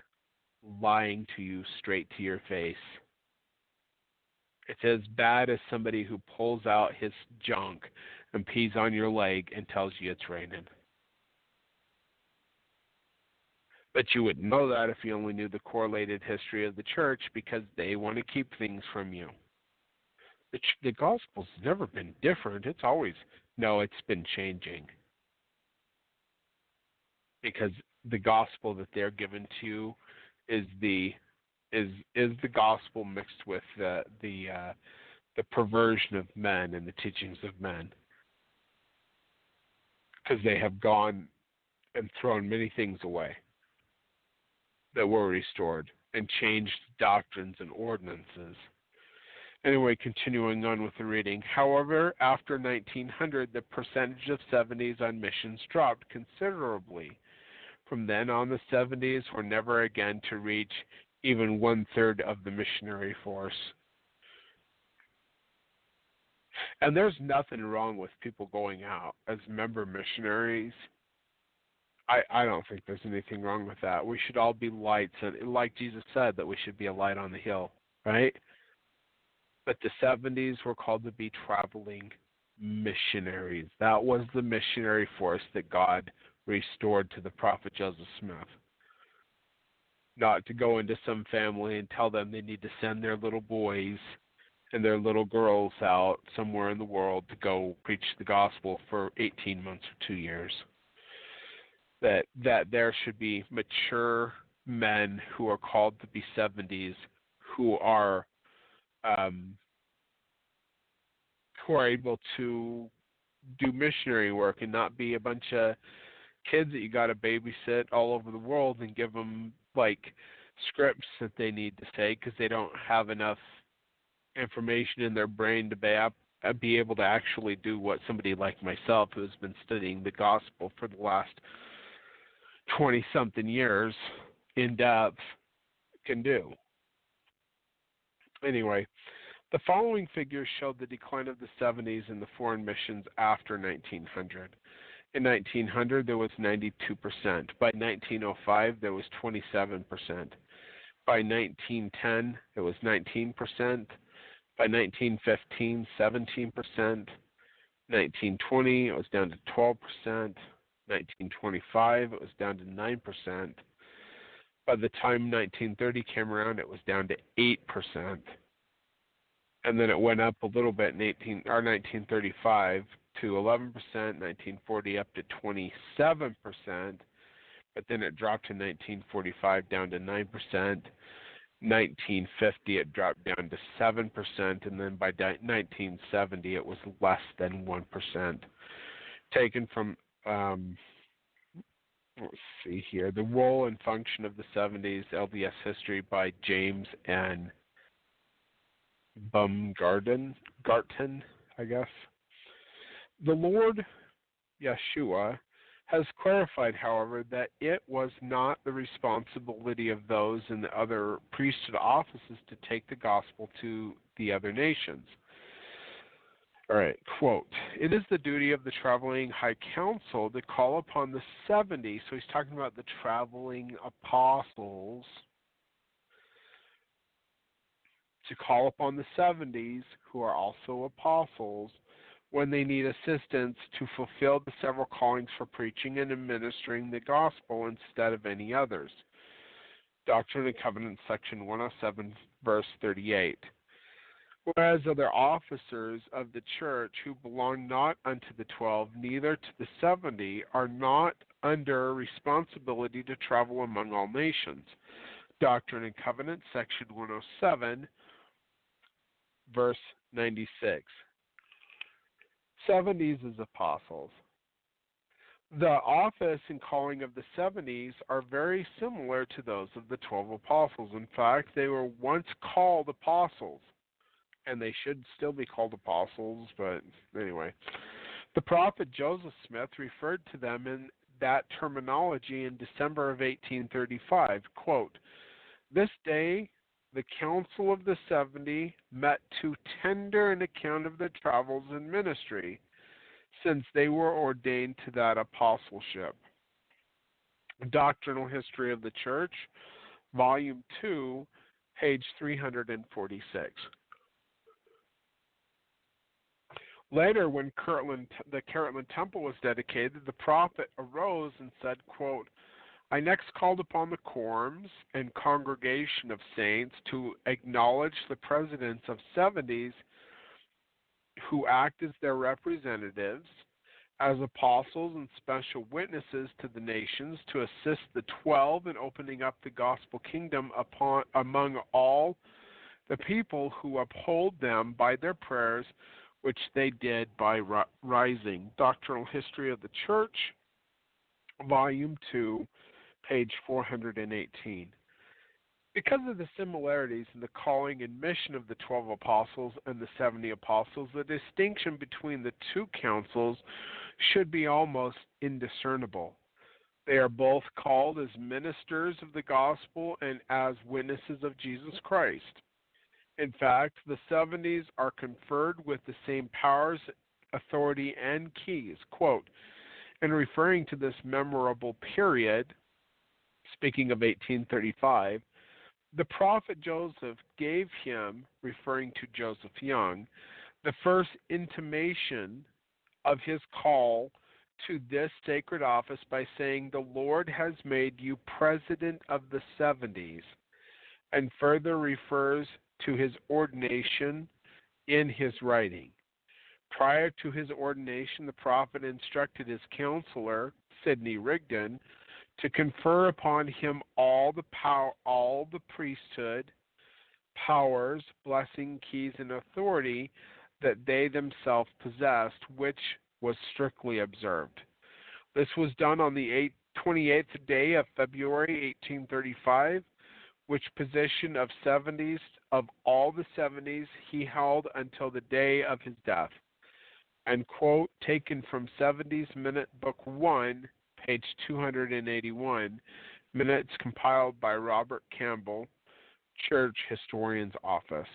to you straight to your face. It's as bad as somebody who pulls out his junk and pees on your leg and tells you it's raining. But you wouldn't know that if you only knew the correlated history of the church, because they want to keep things from you. The gospel's never been different. It's been changing. Because the gospel that they're given to you is the gospel mixed with the perversion of men and the teachings of men, because they have gone and thrown many things away that were restored and changed doctrines and ordinances. Anyway, continuing on with the reading. However, after 1900, the percentage of 70s on missions dropped considerably. From then on, the 70s were never again to reach even 1/3 of the missionary force. And there's nothing wrong with people going out as member missionaries. I don't think there's anything wrong with that. We should all be lights, and like Jesus said, that we should be a light on the hill, right? But the 70s were called to be traveling missionaries. That was the missionary force that God restored to the prophet Joseph Smith. Not to go into some family and tell them they need to send their little boys and their little girls out somewhere in the world to go preach the gospel for 18 months or 2 years. That there should be mature men who are called to be 70s, who are able to do missionary work and not be a bunch of kids that you got to babysit all over the world and give them like scripts that they need to say because they don't have enough information in their brain to be able to actually do what somebody like myself, who has been studying the gospel for the last 20-something years in depth, can do. Anyway, the following figures showed the decline of the 70s in the foreign missions after 1900. In 1900, there was 92%. By 1905, there was 27%. By 1910, it was 19%. By 1915, 17%. 1920, it was down to 12%. 1925, it was down to 9%. By the time 1930 came around, it was down to 8%. And then it went up a little bit in 1935 to 11%, 1940 up to 27%, but then it dropped in 1945 down to 9%. 1950 it dropped down to 7%, and then by 1970 it was less than 1%. Taken from, let's see here, The Role and Function of the 70s, LDS History by James N. Baumgarten, I guess. The Lord Yeshua has clarified, however, that it was not the responsibility of those in the other priesthood offices to take the gospel to the other nations. All right, quote, it is the duty of the traveling high council to call upon the 70, so he's talking about the traveling apostles, to call upon the 70s, who are also apostles, when they need assistance to fulfill the several callings for preaching and administering the gospel instead of any others. Doctrine and Covenants, section 107, verse 38. Whereas other officers of the church who belong not unto the 12, neither to the 70, are not under responsibility to travel among all nations. Doctrine and Covenants, section 107, verse 96. 70s as apostles. The office and calling of the 70s are very similar to those of the 12 apostles. In fact, they were once called apostles, and they should still be called apostles, but anyway. The prophet Joseph Smith referred to them in that terminology in December of 1835. Quote, this day the council of the 70 met to tender an account of their travels and ministry, since they were ordained to that apostleship. Doctrinal History of the Church, Volume 2, page 346. Later, when the Kirtland Temple was dedicated, the prophet arose and said, quote, I next called upon the quorums and congregation of saints to acknowledge the presidents of 70s who act as their representatives, as apostles and special witnesses to the nations, to assist the 12 in opening up the gospel kingdom among all the people who uphold them by their prayers, which they did by rising. Doctrinal History of the Church, Volume 2, page 418. Because of the similarities in the calling and mission of the 12 apostles and the 70 apostles, the distinction between the two councils should be almost indiscernible. They are both called as ministers of the gospel and as witnesses of Jesus Christ. In fact, the 70s are conferred with the same powers, authority, and keys. Quote, in referring to this memorable period, speaking of 1835, the prophet Joseph gave him, referring to Joseph Young, the first intimation of his call to this sacred office by saying, the Lord has made you president of the 70s, and further refers to his ordination in his writing. Prior to his ordination, the prophet instructed his counselor, Sidney Rigdon, to confer upon him all the priesthood, powers, blessing, keys, and authority that they themselves possessed, which was strictly observed. This was done on the 28th day of February 1835, which position of 70s of all the 70s he held until the day of his death. And quote, taken from 70s Minute Book 1, page 281, minutes compiled by Robert Campbell, Church Historian's Office.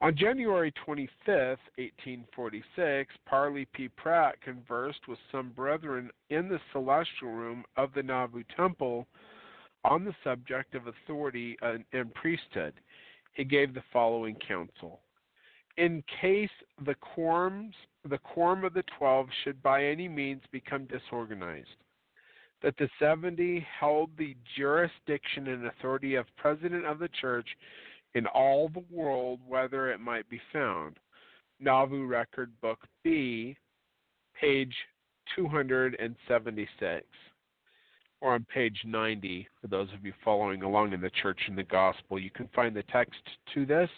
On January 25, 1846, Parley P. Pratt conversed with some brethren in the celestial room of the Nauvoo Temple on the subject of authority and priesthood. He gave the following counsel. In case the quorum of the 12 should by any means become disorganized, that the 70 held the jurisdiction and authority of president of the church in all the world, whether it might be found. Nauvoo Record, Book B, page 276, or on page 90, for those of you following along in the Church and the Gospel. You can find the text to this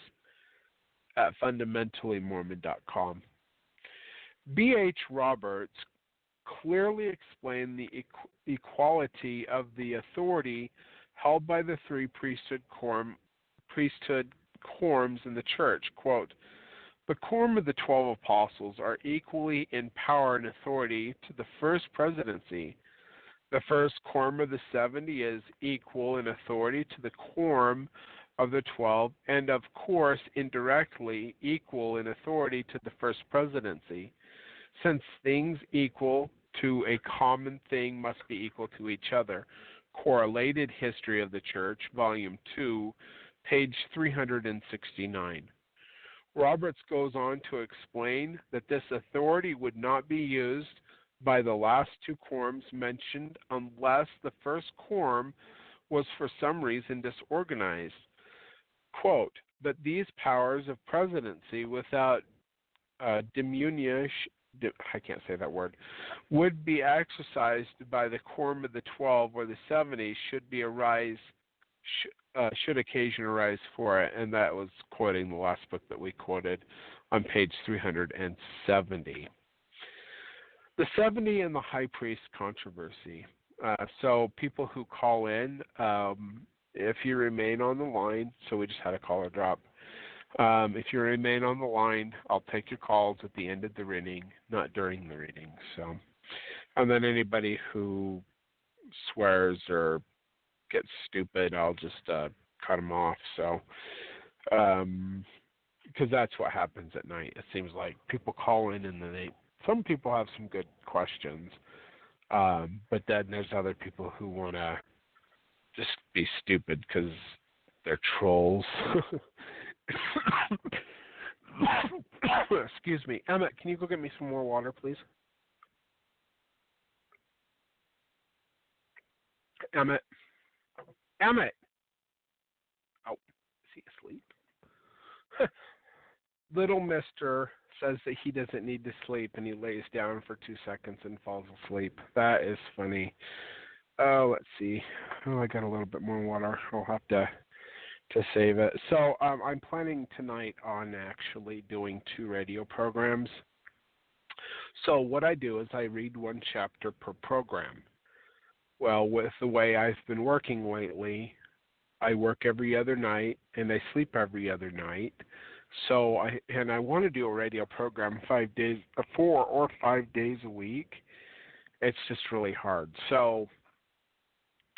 at fundamentallimormon.com. B.H. Roberts clearly explained the equality of the authority held by the three priesthood quorums in the church. Quote, The quorum of the 12 apostles are equally in power and authority to the first presidency. The first quorum of the 70 is equal in authority to the quorum of the 12, and of course, indirectly equal in authority to the first presidency, since things equal to a common thing must be equal to each other. Correlated History of the Church, Volume 2, page 369. Roberts goes on to explain that this authority would not be used by the last two quorums mentioned unless the first quorum was for some reason disorganized. Quote, but these powers of presidency without diminution, I can't say that word, would be exercised by the quorum of the 12 or the 70 should occasion arise for it, and that was quoting the last book that we quoted on page 370. The 70 and the high priest controversy. So people who call in, if you remain on the line, so we just had a caller drop. If you remain on the line, I'll take your calls at the end of the reading, not during the reading. So, and then anybody who swears or gets stupid, I'll just cut them off. So, because that's what happens at night. It seems like people call in and then some people have some good questions, but then there's other people who want to just be stupid because they're trolls. Excuse me. Emmett, can you go get me some more water, please? Emmett. Oh, is he asleep? Little Mister says that he doesn't need to sleep, and he lays down for 2 seconds and falls asleep. That is funny. Oh, let's see. Oh, I got a little bit more water. I'll have to save it. So I'm planning tonight on actually doing 2 radio programs. So what I do is I read 1 chapter per program. Well, with the way I've been working lately, I work every other night and I sleep every other night. So I want to do a radio program 4 or 5 days a week. It's just really hard. So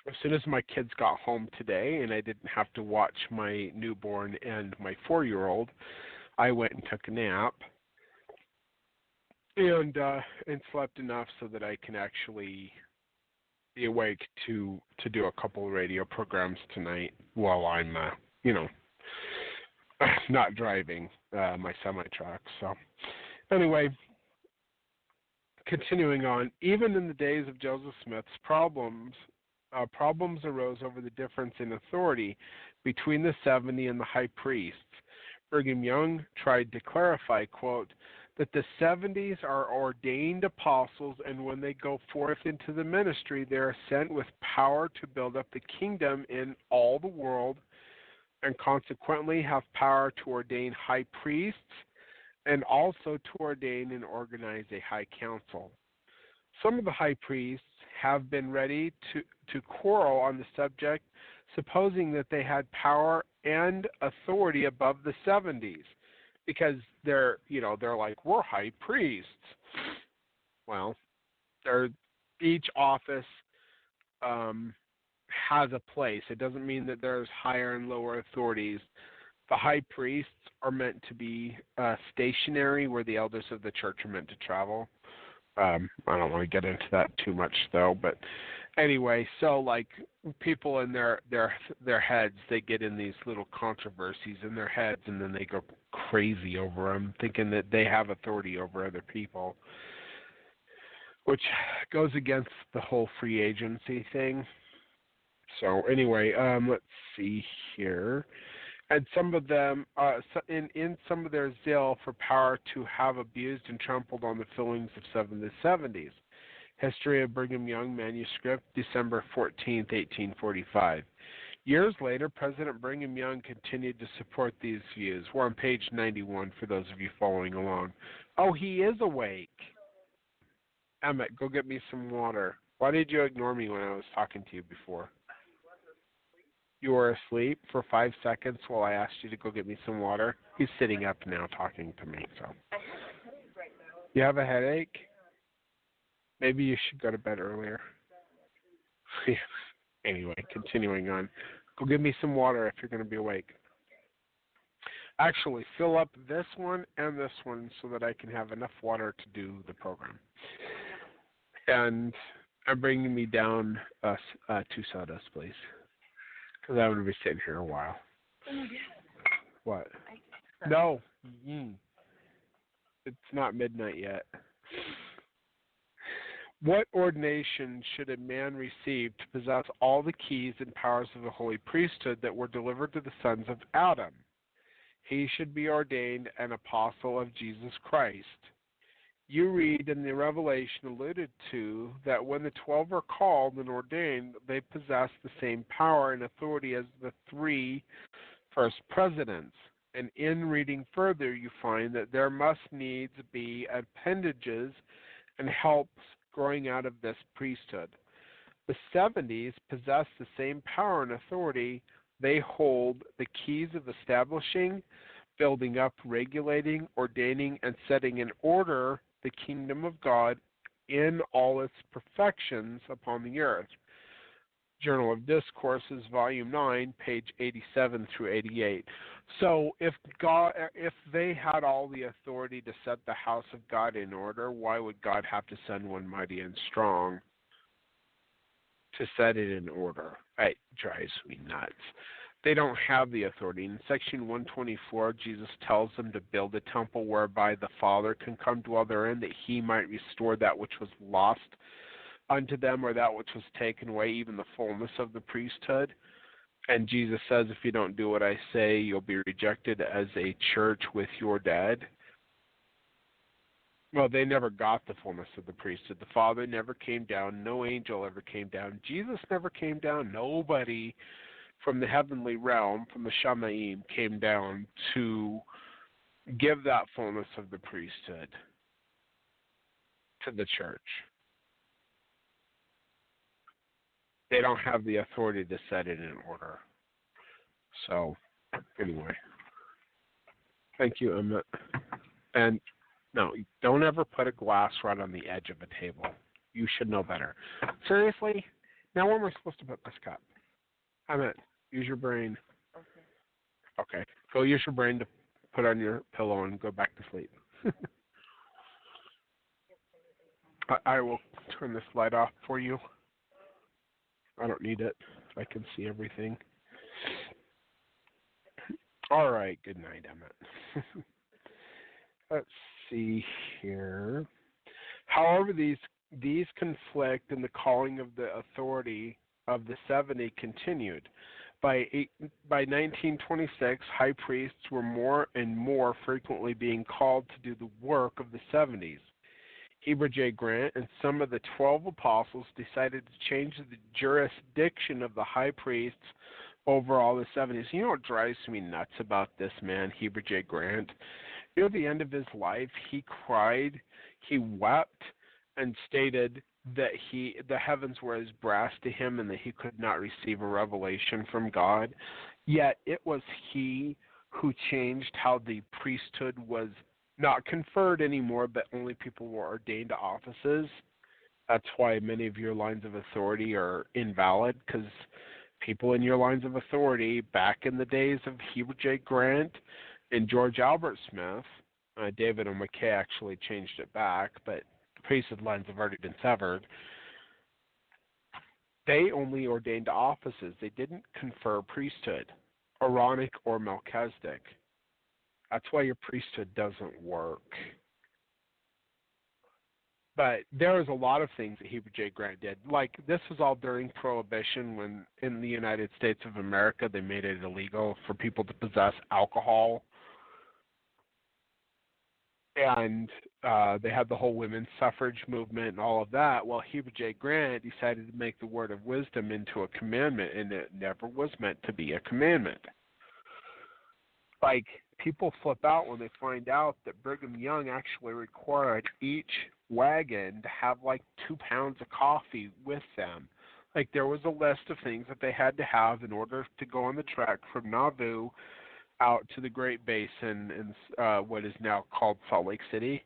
as soon as my kids got home today and I didn't have to watch my newborn and my 4-year-old, I went and took a nap and slept enough so that I can actually be awake to do a couple of radio programs tonight while I'm, not driving my semi-truck. So anyway, continuing on, even in the days of Joseph Smith's problems arose over the difference in authority between the 70 and the high priests. Brigham Young tried to clarify, quote, that the 70s are ordained apostles, and when they go forth into the ministry, they are sent with power to build up the kingdom in all the world, and consequently have power to ordain high priests and also to ordain and organize a high council. Some of the high priests have been ready to quarrel on the subject, supposing that they had power and authority above the 70s, because they're like, we're high priests. Well, each office has a place. It doesn't mean that there's higher and lower authorities. The high priests are meant to be stationary, where the elders of the church are meant to travel. I don't want to get into that too much, though. But anyway, so like people in their heads, they get in these little controversies in their heads, and then they go crazy over them, thinking that they have authority over other people, which goes against the whole free agency thing. So anyway, let's see here. And some of them, in some of their zeal for power, to have abused and trampled on the feelings of some of the 70s. History of Brigham Young manuscript, December 14th, 1845. Years later, President Brigham Young continued to support these views. We're on page 91 for those of you following along. Oh, he is awake. Emmett, go get me some water. Why did you ignore me when I was talking to you before? You were asleep for 5 seconds while I asked you to go get me some water. He's sitting up now talking to me. So, you have a headache? Maybe you should go to bed earlier. Anyway, continuing on. Go get me some water if you're going to be awake. Actually, fill up this one and this one so that I can have enough water to do the program. And I'm bringing me down 2 sodas, please. Because I'm going to be sitting here a while. What? No. It's not midnight yet. What ordination should a man receive to possess all the keys and powers of the holy priesthood that were delivered to the sons of Adam? He should be ordained an apostle of Jesus Christ. You read in the Revelation alluded to that when the 12 are called and ordained, they possess the same power and authority as the 3 first presidents. And in reading further, you find that there must needs be appendages and helps growing out of this priesthood. The 70s possess the same power and authority. They hold the keys of establishing, building up, regulating, ordaining, and setting in order the kingdom of God in all its perfections upon the earth. Journal of Discourses, Volume 9, page 87 through 88. So if they had all the authority to set the house of God in order, why would God have to send one mighty and strong to set it in order? It drives me nuts. They don't have the authority. In section 124, Jesus tells them to build a temple whereby the Father can come dwell therein, that he might restore that which was lost unto them, or that which was taken away, even the fullness of the priesthood. And Jesus says, if you don't do what I say, you'll be rejected as a church with your dead. Well, they never got the fullness of the priesthood. The Father never came down. No angel ever came down. Jesus never came down. Nobody from the heavenly realm, from the Shamaim, came down to give that fullness of the priesthood to the church. They don't have the authority to set it in order. So, anyway. Thank you, Emmett. And, no, don't ever put a glass right on the edge of a table. You should know better. Seriously? Now where am I supposed to put this cup? Emmett, use your brain. Okay. Go use your brain to put on your pillow and go back to sleep. I will turn this light off for you. I don't need it. I can see everything. All right. Good night, Emmett. Let's see here. However, these conflict in the calling of the authority of the 70 continued. By 1926, high priests were more and more frequently being called to do the work of the 70s. Heber J. Grant and some of the 12 apostles decided to change the jurisdiction of the high priests over all the 70s. You know what drives me nuts about this man, Heber J. Grant? You know, at the end of his life, he cried, he wept, and stated that the heavens were as brass to him and that he could not receive a revelation from God. Yet it was he who changed how the priesthood was not conferred anymore, but only people were ordained to offices. That's why many of your lines of authority are invalid, because people in your lines of authority back in the days of Heber J. Grant and George Albert Smith, David O. McKay actually changed it back, but priesthood lines have already been severed. They only ordained to offices. They didn't confer priesthood, Aaronic or Melchizedek. That's why your priesthood doesn't work. But there was a lot of things that Heber J. Grant did. Like, this was all during Prohibition, when in the United States of America they made it illegal for people to possess alcohol. And they had the whole women's suffrage movement and all of that. Well, Heber J. Grant decided to make the word of wisdom into a commandment, and it never was meant to be a commandment. Like, people flip out when they find out that Brigham Young actually required each wagon to have like 2 pounds of coffee with them. Like there was a list of things that they had to have in order to go on the trek from Nauvoo out to the Great Basin in what is now called Salt Lake City.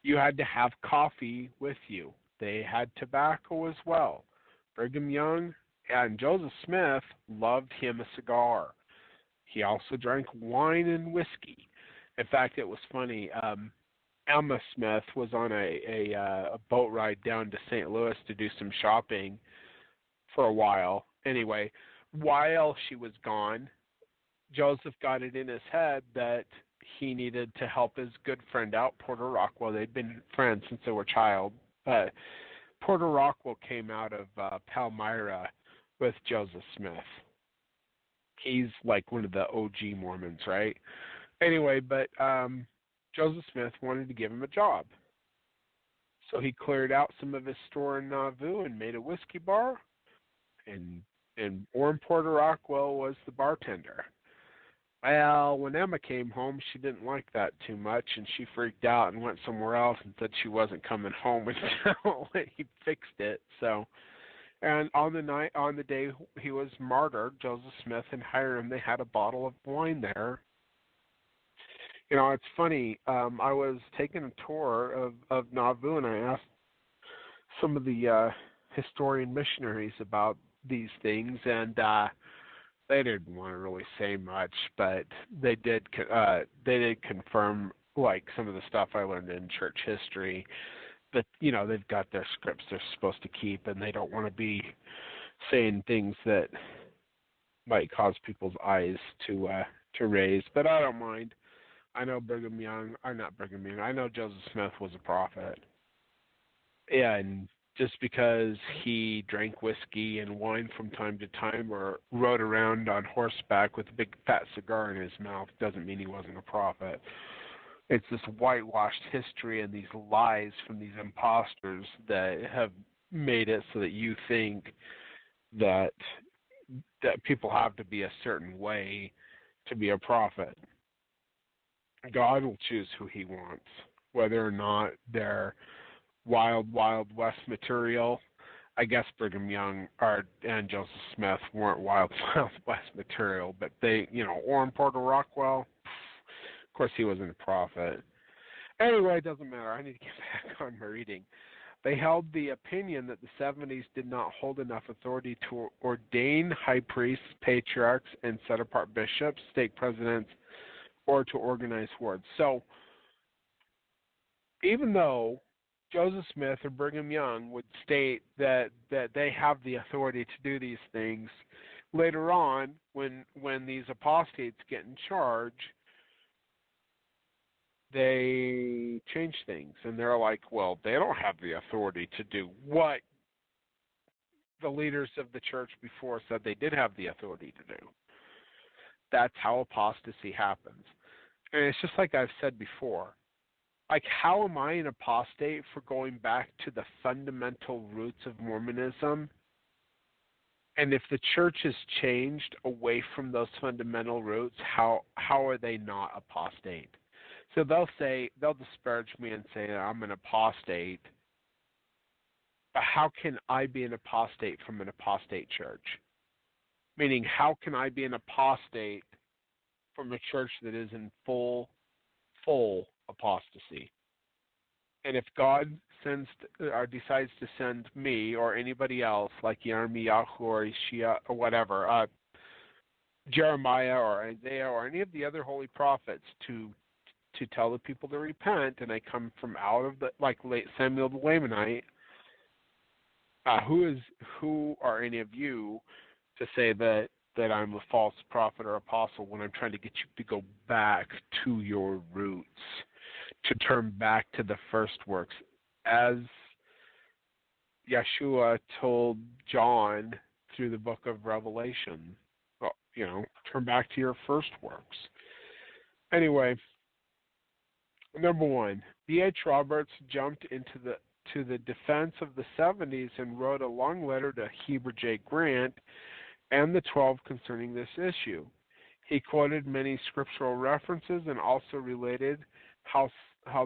You had to have coffee with you. They had tobacco as well. Brigham Young and Joseph Smith loved him a cigar. He also drank wine and whiskey. In fact, it was funny. Emma Smith was on a boat ride down to St. Louis to do some shopping for a while. Anyway, while she was gone, Joseph got it in his head that he needed to help his good friend out, Porter Rockwell. They'd been friends since they were child. Porter Rockwell came out of Palmyra with Joseph Smith. He's like one of the OG Mormons, right? Anyway, but Joseph Smith wanted to give him a job. So he cleared out some of his store in Nauvoo and made a whiskey bar, and Orrin Porter Rockwell was the bartender. Well, when Emma came home, she didn't like that too much, and she freaked out and went somewhere else and said she wasn't coming home until he fixed it. So, and on the day he was martyred, Joseph Smith and Hiram, they had a bottle of wine there. You know, it's funny. I was taking a tour of Nauvoo, and I asked some of the historian missionaries about these things, and they didn't want to really say much, but they did confirm like some of the stuff I learned in church history. But you know, they've got their scripts they're supposed to keep, and they don't want to be saying things that might cause people's eyes to raise. But I don't mind. I know I know Joseph Smith was a prophet. Yeah, and just because he drank whiskey and wine from time to time or rode around on horseback with a big fat cigar in his mouth doesn't mean he wasn't a prophet. It's this whitewashed history and these lies from these imposters that have made it so that you think that people have to be a certain way to be a prophet. God will choose who he wants, whether or not they're Wild West material. I guess Brigham Young and Joseph Smith weren't Wild West material, but they, Orrin Porter Rockwell, of course he wasn't a prophet. Anyway, it doesn't matter. I need to get back on my reading. They held the opinion that the 70s did not hold enough authority to ordain high priests, patriarchs, and set apart bishops, stake presidents, or to organize wards. So, even though Joseph Smith or Brigham Young would state that they have the authority to do these things, later on, when these apostates get in charge, they change things. And they're like, well, they don't have the authority to do what the leaders of the church before said they did have the authority to do. That's how apostasy happens. And it's just like I've said before. Like, how am I an apostate for going back to the fundamental roots of Mormonism? And if the church has changed away from those fundamental roots, how are they not apostate? So they'll disparage me and say I'm an apostate. But how can I be an apostate from an apostate church? Meaning, how can I be an apostate from a church that is in full apostasy? And if God sends or decides to send me or anybody else like Yirmiyahu or Ishia or whatever, Jeremiah or Isaiah or any of the other holy prophets to tell the people to repent, and I come from out of the, like Samuel the Lamanite, who are any of you to say that I'm a false prophet or apostle when I'm trying to get you to go back to your roots, to turn back to the first works, as Yeshua told John through the book of Revelation. Well, turn back to your first works. Anyway, number one, B.H. Roberts jumped to the defense of the 70s and wrote a long letter to Heber J. Grant and the 12 concerning this issue. He quoted many scriptural references and also related how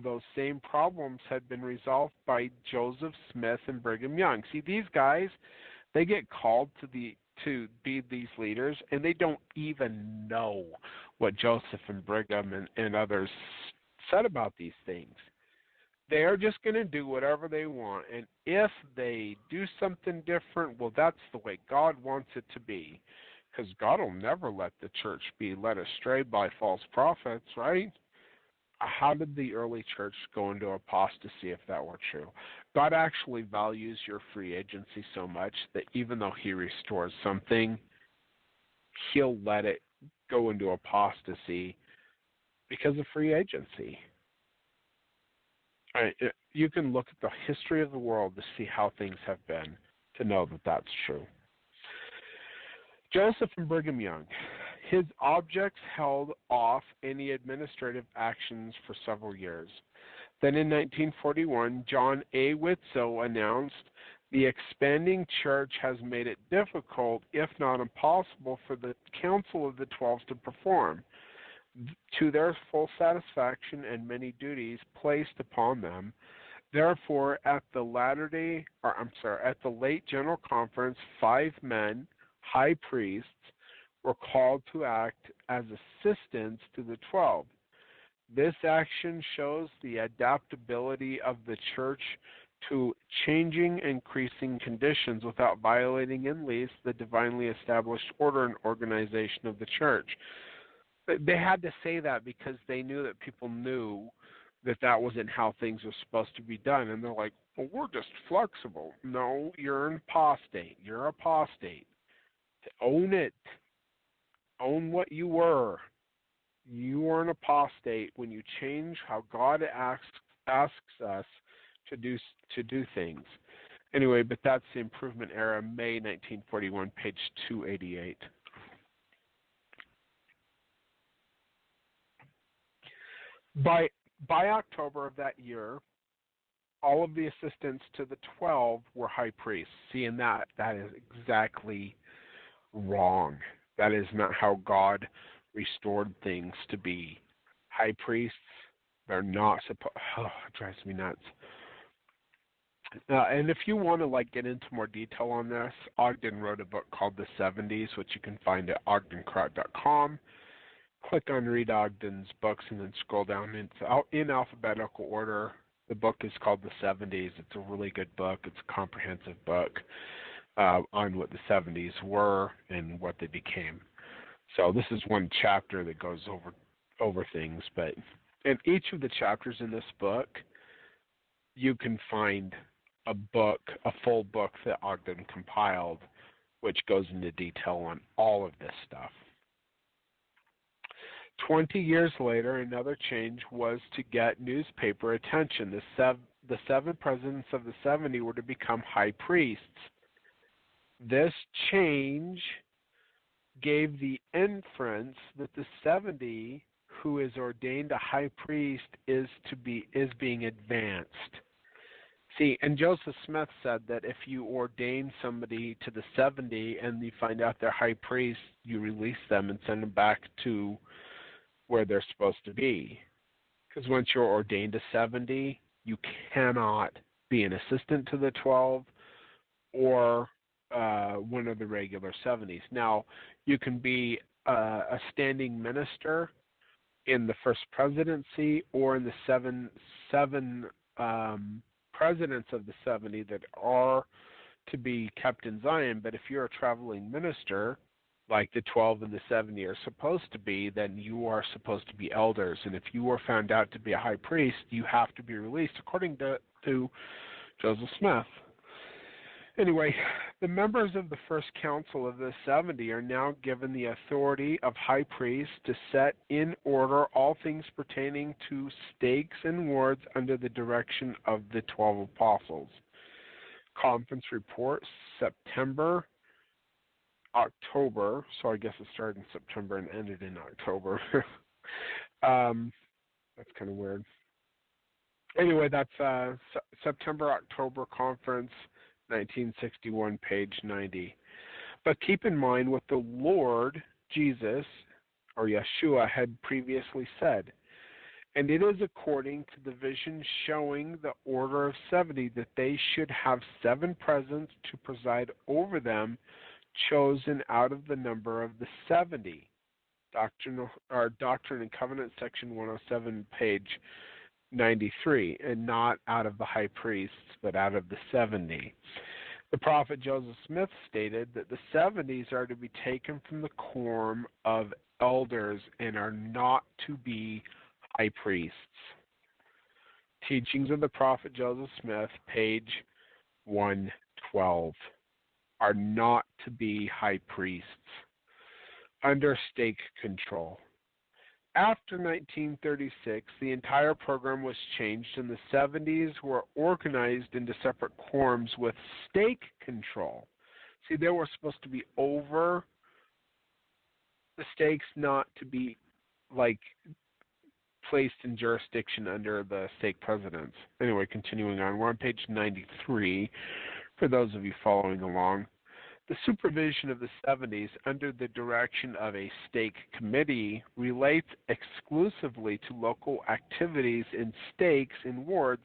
those same problems had been resolved by Joseph Smith and Brigham Young. See, these guys, They get called to be these leaders, and they don't even know what Joseph and Brigham and others said about these things. They are just going to do whatever they want, and if they do something different, well, that's the way God wants it to be, because God will never let the church be led astray by false prophets, right? How did the early church go into apostasy if that were true? God actually values your free agency so much that even though he restores something, he'll let it go into apostasy because of free agency. You can look at the history of the world to see how things have been to know that that's true. Joseph and Brigham Young. His objects held off any administrative actions for several years. Then in 1941, John A. Whitsoe announced, "The expanding church has made it difficult, if not impossible, for the Council of the 12 to perform to their full satisfaction and many duties placed upon them. Therefore, at the late General Conference, 5 men, high priests, were called to act as assistants to the 12. This action shows the adaptability of the church to changing, increasing conditions without violating in least the divinely established order and organization of the church." They had to say that because they knew that people knew that that wasn't how things were supposed to be done. And they're like, well, we're just flexible. No, you're an apostate. You're apostate. Own it. Own what you were. You are an apostate when you change how God asks us to do things. Anyway, but that's the Improvement Era, May 1941, page 288. By October of that year, all of the assistants to the 12 were high priests. See, and that is exactly wrong. That is not how God restored things to be. High priests, they're not supposed. Oh, it drives me nuts. And if you want to get into more detail on this, Ogden wrote a book called The 70s, which you can find at ogdenkraut.com. Click on Read Ogden's books and then scroll down. It's in alphabetical order. The book is called The 70s. It's a really good book. It's a comprehensive book on what the 70s were and what they became. So this is one chapter that goes over things. But in each of the chapters in this book, you can find a full book that Ogden compiled, which goes into detail on all of this stuff. 20 years later, another change was to get newspaper attention. The 7 presidents of the 70 were to become high priests. This change gave the inference that the 70 who is ordained a high priest is being advanced. See, and Joseph Smith said that if you ordain somebody to the 70 and you find out they're high priests, you release them and send them back to where they're supposed to be. Because once you're ordained to 70, you cannot be an assistant to the 12 or one of the regular 70s. Now, you can be a standing minister in the first presidency or in the seven presidents of the 70 that are to be kept in Zion. But if you're a traveling minister, like the 12 and the 70 are supposed to be, then you are supposed to be elders. And if you are found out to be a high priest, you have to be released, according to Joseph Smith. Anyway, the members of the first council of the 70 are now given the authority of high priests to set in order all things pertaining to stakes and wards under the direction of the 12 apostles. Conference report, October, so I guess it started in September and ended in October. That's kind of weird. Anyway, that's September-October conference, 1961, page 90. But keep in mind what the Lord Jesus, or Yeshua, had previously said. And it is according to the vision showing the order of 70 that they should have 7 presidents to preside over them, chosen out of the number of the 70. Doctrine and Covenants, section 107, page 93, and not out of the high priests, but out of the 70. The prophet Joseph Smith stated that the 70s are to be taken from the quorum of elders and are not to be high priests. Teachings of the prophet Joseph Smith, page 112, are not to be high priests under stake control. After 1936, the entire program was changed and the 70s were organized into separate quorums with stake control. See, they were supposed to be over the stakes, not to be like placed in jurisdiction under the stake presidents. Anyway, continuing on, we're on page 93 for those of you following along. The supervision of the 70s under the direction of a stake committee relates exclusively to local activities in stakes in wards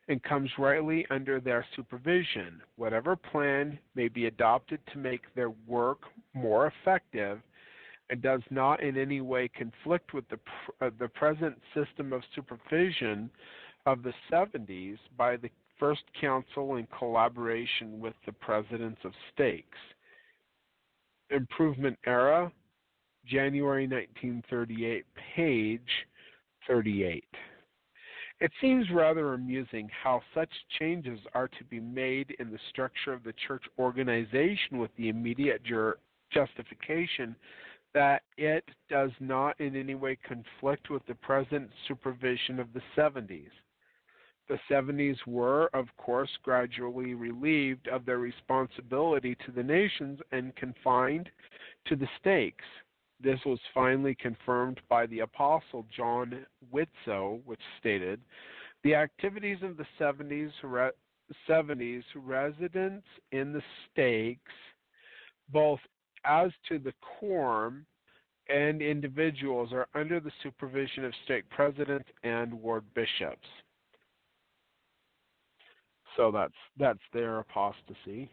and comes rightly under their supervision. Whatever plan may be adopted to make their work more effective and does not in any way conflict with the present system of supervision of the 70s by the First Council in collaboration with the presidents of stakes. Improvement Era, January 1938, page 38. It seems rather amusing how such changes are to be made in the structure of the church organization with the immediate justification that it does not in any way conflict with the present supervision of the 70s. The 70s were, of course, gradually relieved of their responsibility to the nations and confined to the stakes. This was finally confirmed by the Apostle John Whitsoe, which stated, "The activities of the 70s residents in the stakes, both as to the quorum and individuals, are under the supervision of stake presidents and ward bishops." So that's their apostasy,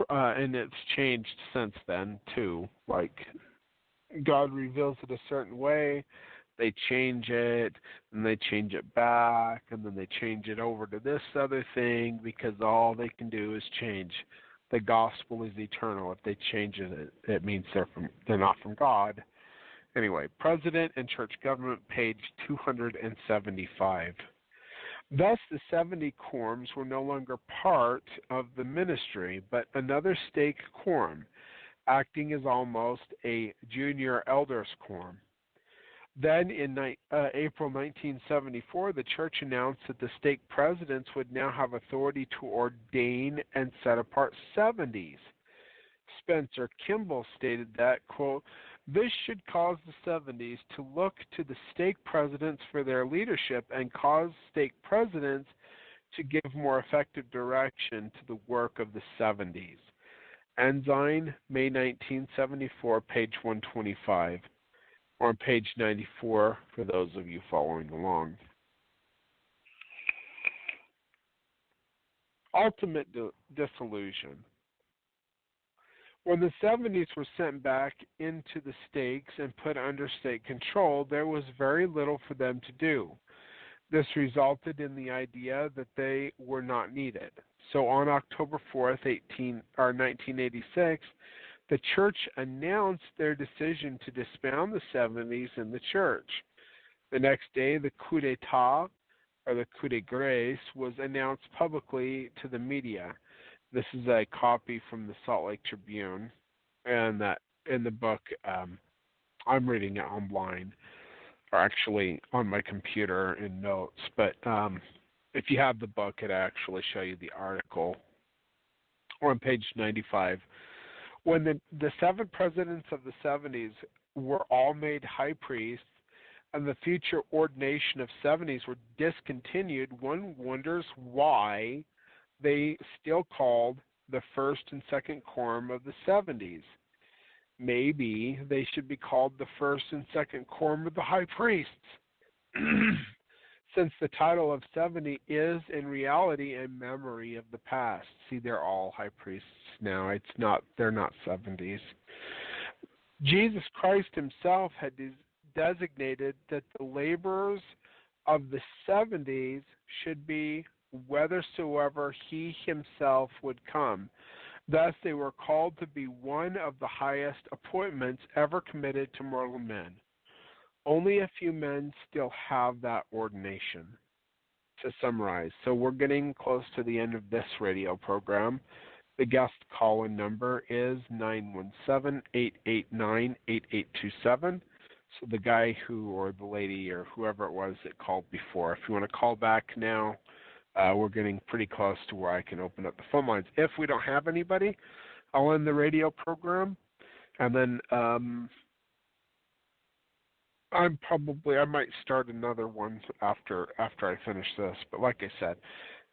and it's changed since then too. Like, God reveals it a certain way, they change it, and they change it back, and then they change it over to this other thing because all they can do is change. The gospel is eternal. If they change it, it means they're not from God. Anyway, President and Church Government, page 275. Thus, the 70 quorums were no longer part of the ministry, but another stake quorum, acting as almost a junior elders quorum. Then, in April 1974, the church announced that the stake presidents would now have authority to ordain and set apart 70s. Spencer Kimball stated that, quote, "This should cause the 70s to look to the stake presidents for their leadership and cause stake presidents to give more effective direction to the work of the 70s. Ensign, May 1974, page 125, or on page 94 for those of you following along. Ultimate disillusion. When the 70s were sent back into the stakes and put under state control, there was very little for them to do. This resulted in the idea that they were not needed. So on October 4th, 1986, the church announced their decision to disband the 70s in the church. The next day, the coup d'etat, or the coup de grace, was announced publicly to the media. This is a copy from the Salt Lake Tribune, and that in the book, I'm reading it online, or actually on my computer in notes. But if you have the book, it actually show you the article. Or on page 95, when the 7 presidents of the 70s were all made high priests, and the future ordination of 70s were discontinued, one wonders why they still called the first and second quorum of the 70s. Maybe they should be called the first and second quorum of the high priests. Since the title of 70 is in reality a memory of the past. See, they're all high priests now. They're not 70s. Jesus Christ himself had designated that the laborers of the 70s should be whithersoever he himself would come. Thus they were called to be one of the highest appointments ever committed to mortal men. Only a few men still have that ordination. To summarize, so we're getting close to the end of this radio program. The guest call-in number is 917-889-8827. So the guy or the lady or whoever it was that called before, if you want to call back now, we're getting pretty close to where I can open up the phone lines. If we don't have anybody, I'll end the radio program, and then I might start another one after I finish this. But like I said,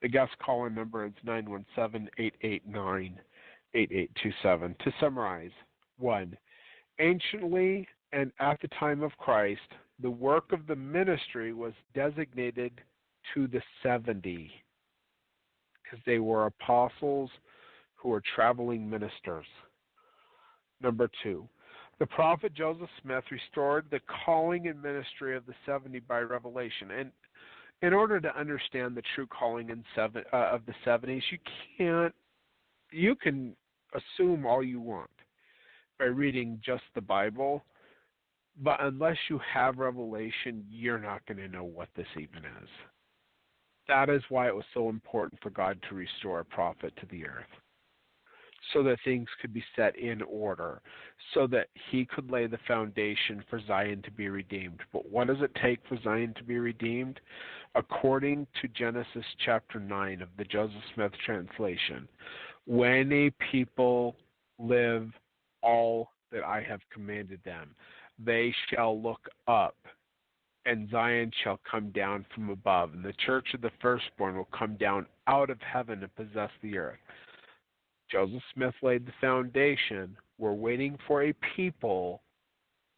the guest call-in number is 917-889-8827. To summarize, 1. Anciently and at the time of Christ, the work of the ministry was designated to the 70 because they were apostles who were traveling ministers. Number 2. The prophet Joseph Smith restored the calling and ministry of the 70 by revelation. And in order to understand the true calling of the 70s, you can assume all you want by reading just the Bible, but unless you have revelation, you're not going to know what this even is. That is why it was so important for God to restore a prophet to the earth, so that things could be set in order, so that he could lay the foundation for Zion to be redeemed. But what does it take for Zion to be redeemed? According to Genesis chapter 9 of the Joseph Smith translation, when a people live all that I have commanded them, they shall look up, and Zion shall come down from above, and the church of the firstborn will come down out of heaven and possess the earth. Joseph Smith laid the foundation. We're waiting for a people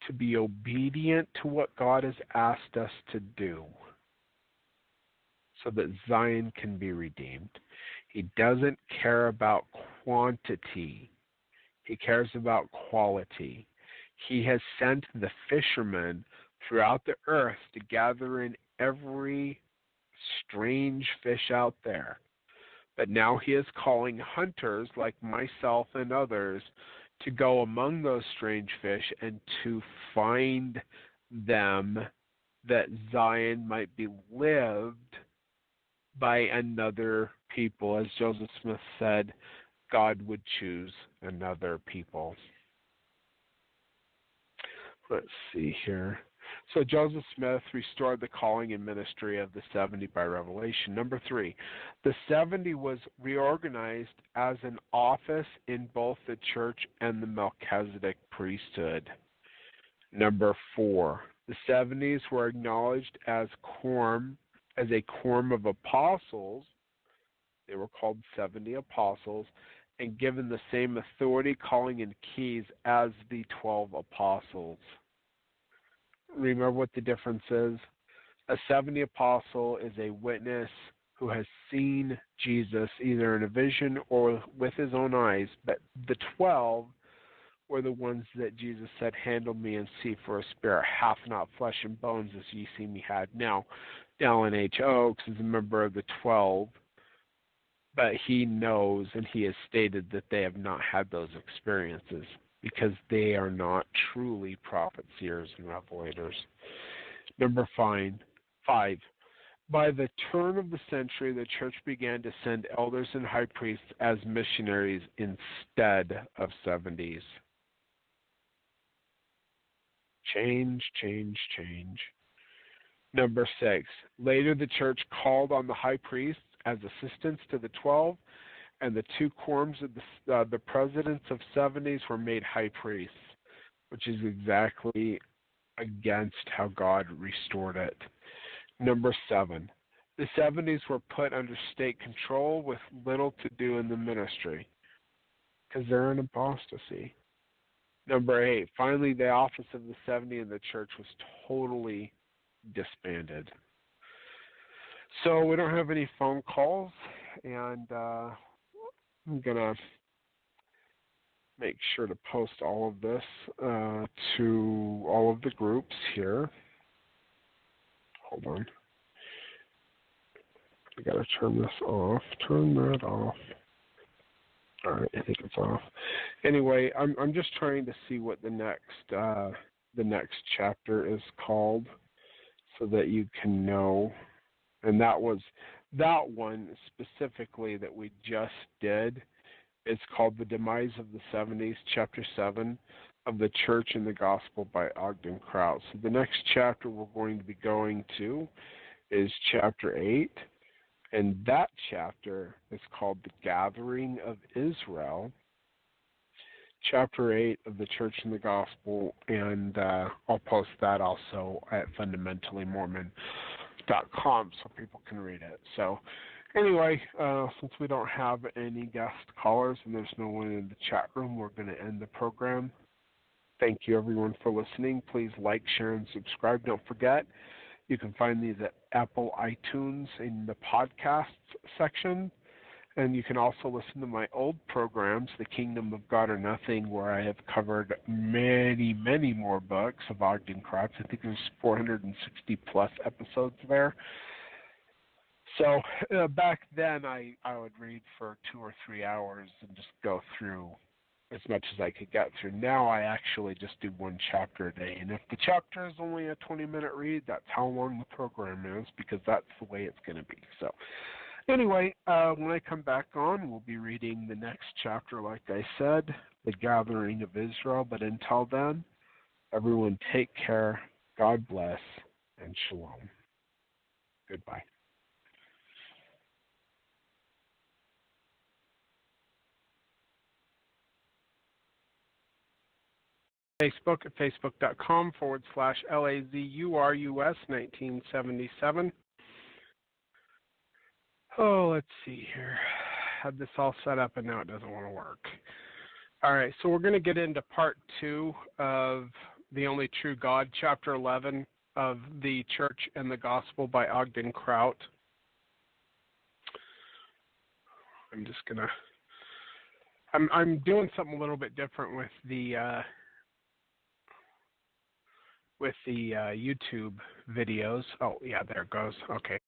to be obedient to what God has asked us to do so that Zion can be redeemed. He doesn't care about quantity. He cares about quality. He has sent the fishermen throughout the earth to gather in every strange fish out there. But now he is calling hunters like myself and others to go among those strange fish and to find them, that Zion might be lived by another people. As Joseph Smith said, God would choose another people. Let's see here. So Joseph Smith restored the calling and ministry of the 70 by revelation. Number 3, the 70 was reorganized as an office in both the church and the Melchizedek priesthood. Number 4, the 70s were acknowledged as a quorum of apostles. They were called 70 apostles, and given the same authority, calling, and keys as the 12 apostles. Remember what the difference is? A 70 apostle is a witness who has seen Jesus either in a vision or with his own eyes, but the 12 were the ones that Jesus said, handle me and see, for a spirit hath not flesh and bones as ye see me had. Now, Dallin H. Oaks is a member of the 12, but he knows and he has stated that they have not had those experiences, because they are not truly prophets, seers, and revelators. Number 5. By the turn of the century, the church began to send elders and high priests as missionaries instead of 70s. Change. Number 6. Later, the church called on the high priests as assistants to the 12, and the 2 quorums of the presidents of 70s were made high priests, which is exactly against how God restored it. Number 7, the 70s were put under state control with little to do in the ministry because they're in apostasy. Number 8, finally, the office of the 70 in the church was totally disbanded. So we don't have any phone calls, and I'm going to make sure to post all of this to all of the groups here. Hold on. I got to turn this off. Turn that off. All right, I think it's off. Anyway, I'm just trying to see what the next chapter is called, so that you can know. And that one specifically that we just did. It's called The Demise of the 70s, Chapter 7 of the Church and the Gospel by Ogden, Kraut. So the next chapter we're going to be going to is Chapter 8. And that chapter is called The Gathering of Israel, Chapter 8 of the Church and the Gospel, and I'll post that also at fundamentallymormon.com so people can read it. So anyway, since we don't have any guest callers and there's no one in the chat room, we're going to end the program. Thank you, everyone, for listening. Please like, share, and subscribe. Don't forget, you can find these at Apple iTunes in the podcasts section. And you can also listen to my old programs, The Kingdom of God or Nothing, where I have covered many, many more books of Ogden Kraut. I think there's 460-plus episodes there. So back then, I would read for 2 or 3 hours and just go through as much as I could get through. Now I actually just do one chapter a day. And if the chapter is only a 20-minute read, that's how long the program is, because that's the way it's going to be. So anyway, when I come back on, we'll be reading the next chapter, like I said, The Gathering of Israel. But until then, everyone take care, God bless, and shalom. Goodbye. Facebook at facebook.com/LAZURUS1977. Oh, let's see here. Had this all set up and now it doesn't want to work. All right, so we're going to get into part 2 of The Only True God, chapter 11 of The Church and the Gospel by Ogden Kraut. I'm just going to, I'm doing something a little bit different with the YouTube videos. Oh, yeah, there it goes. Okay.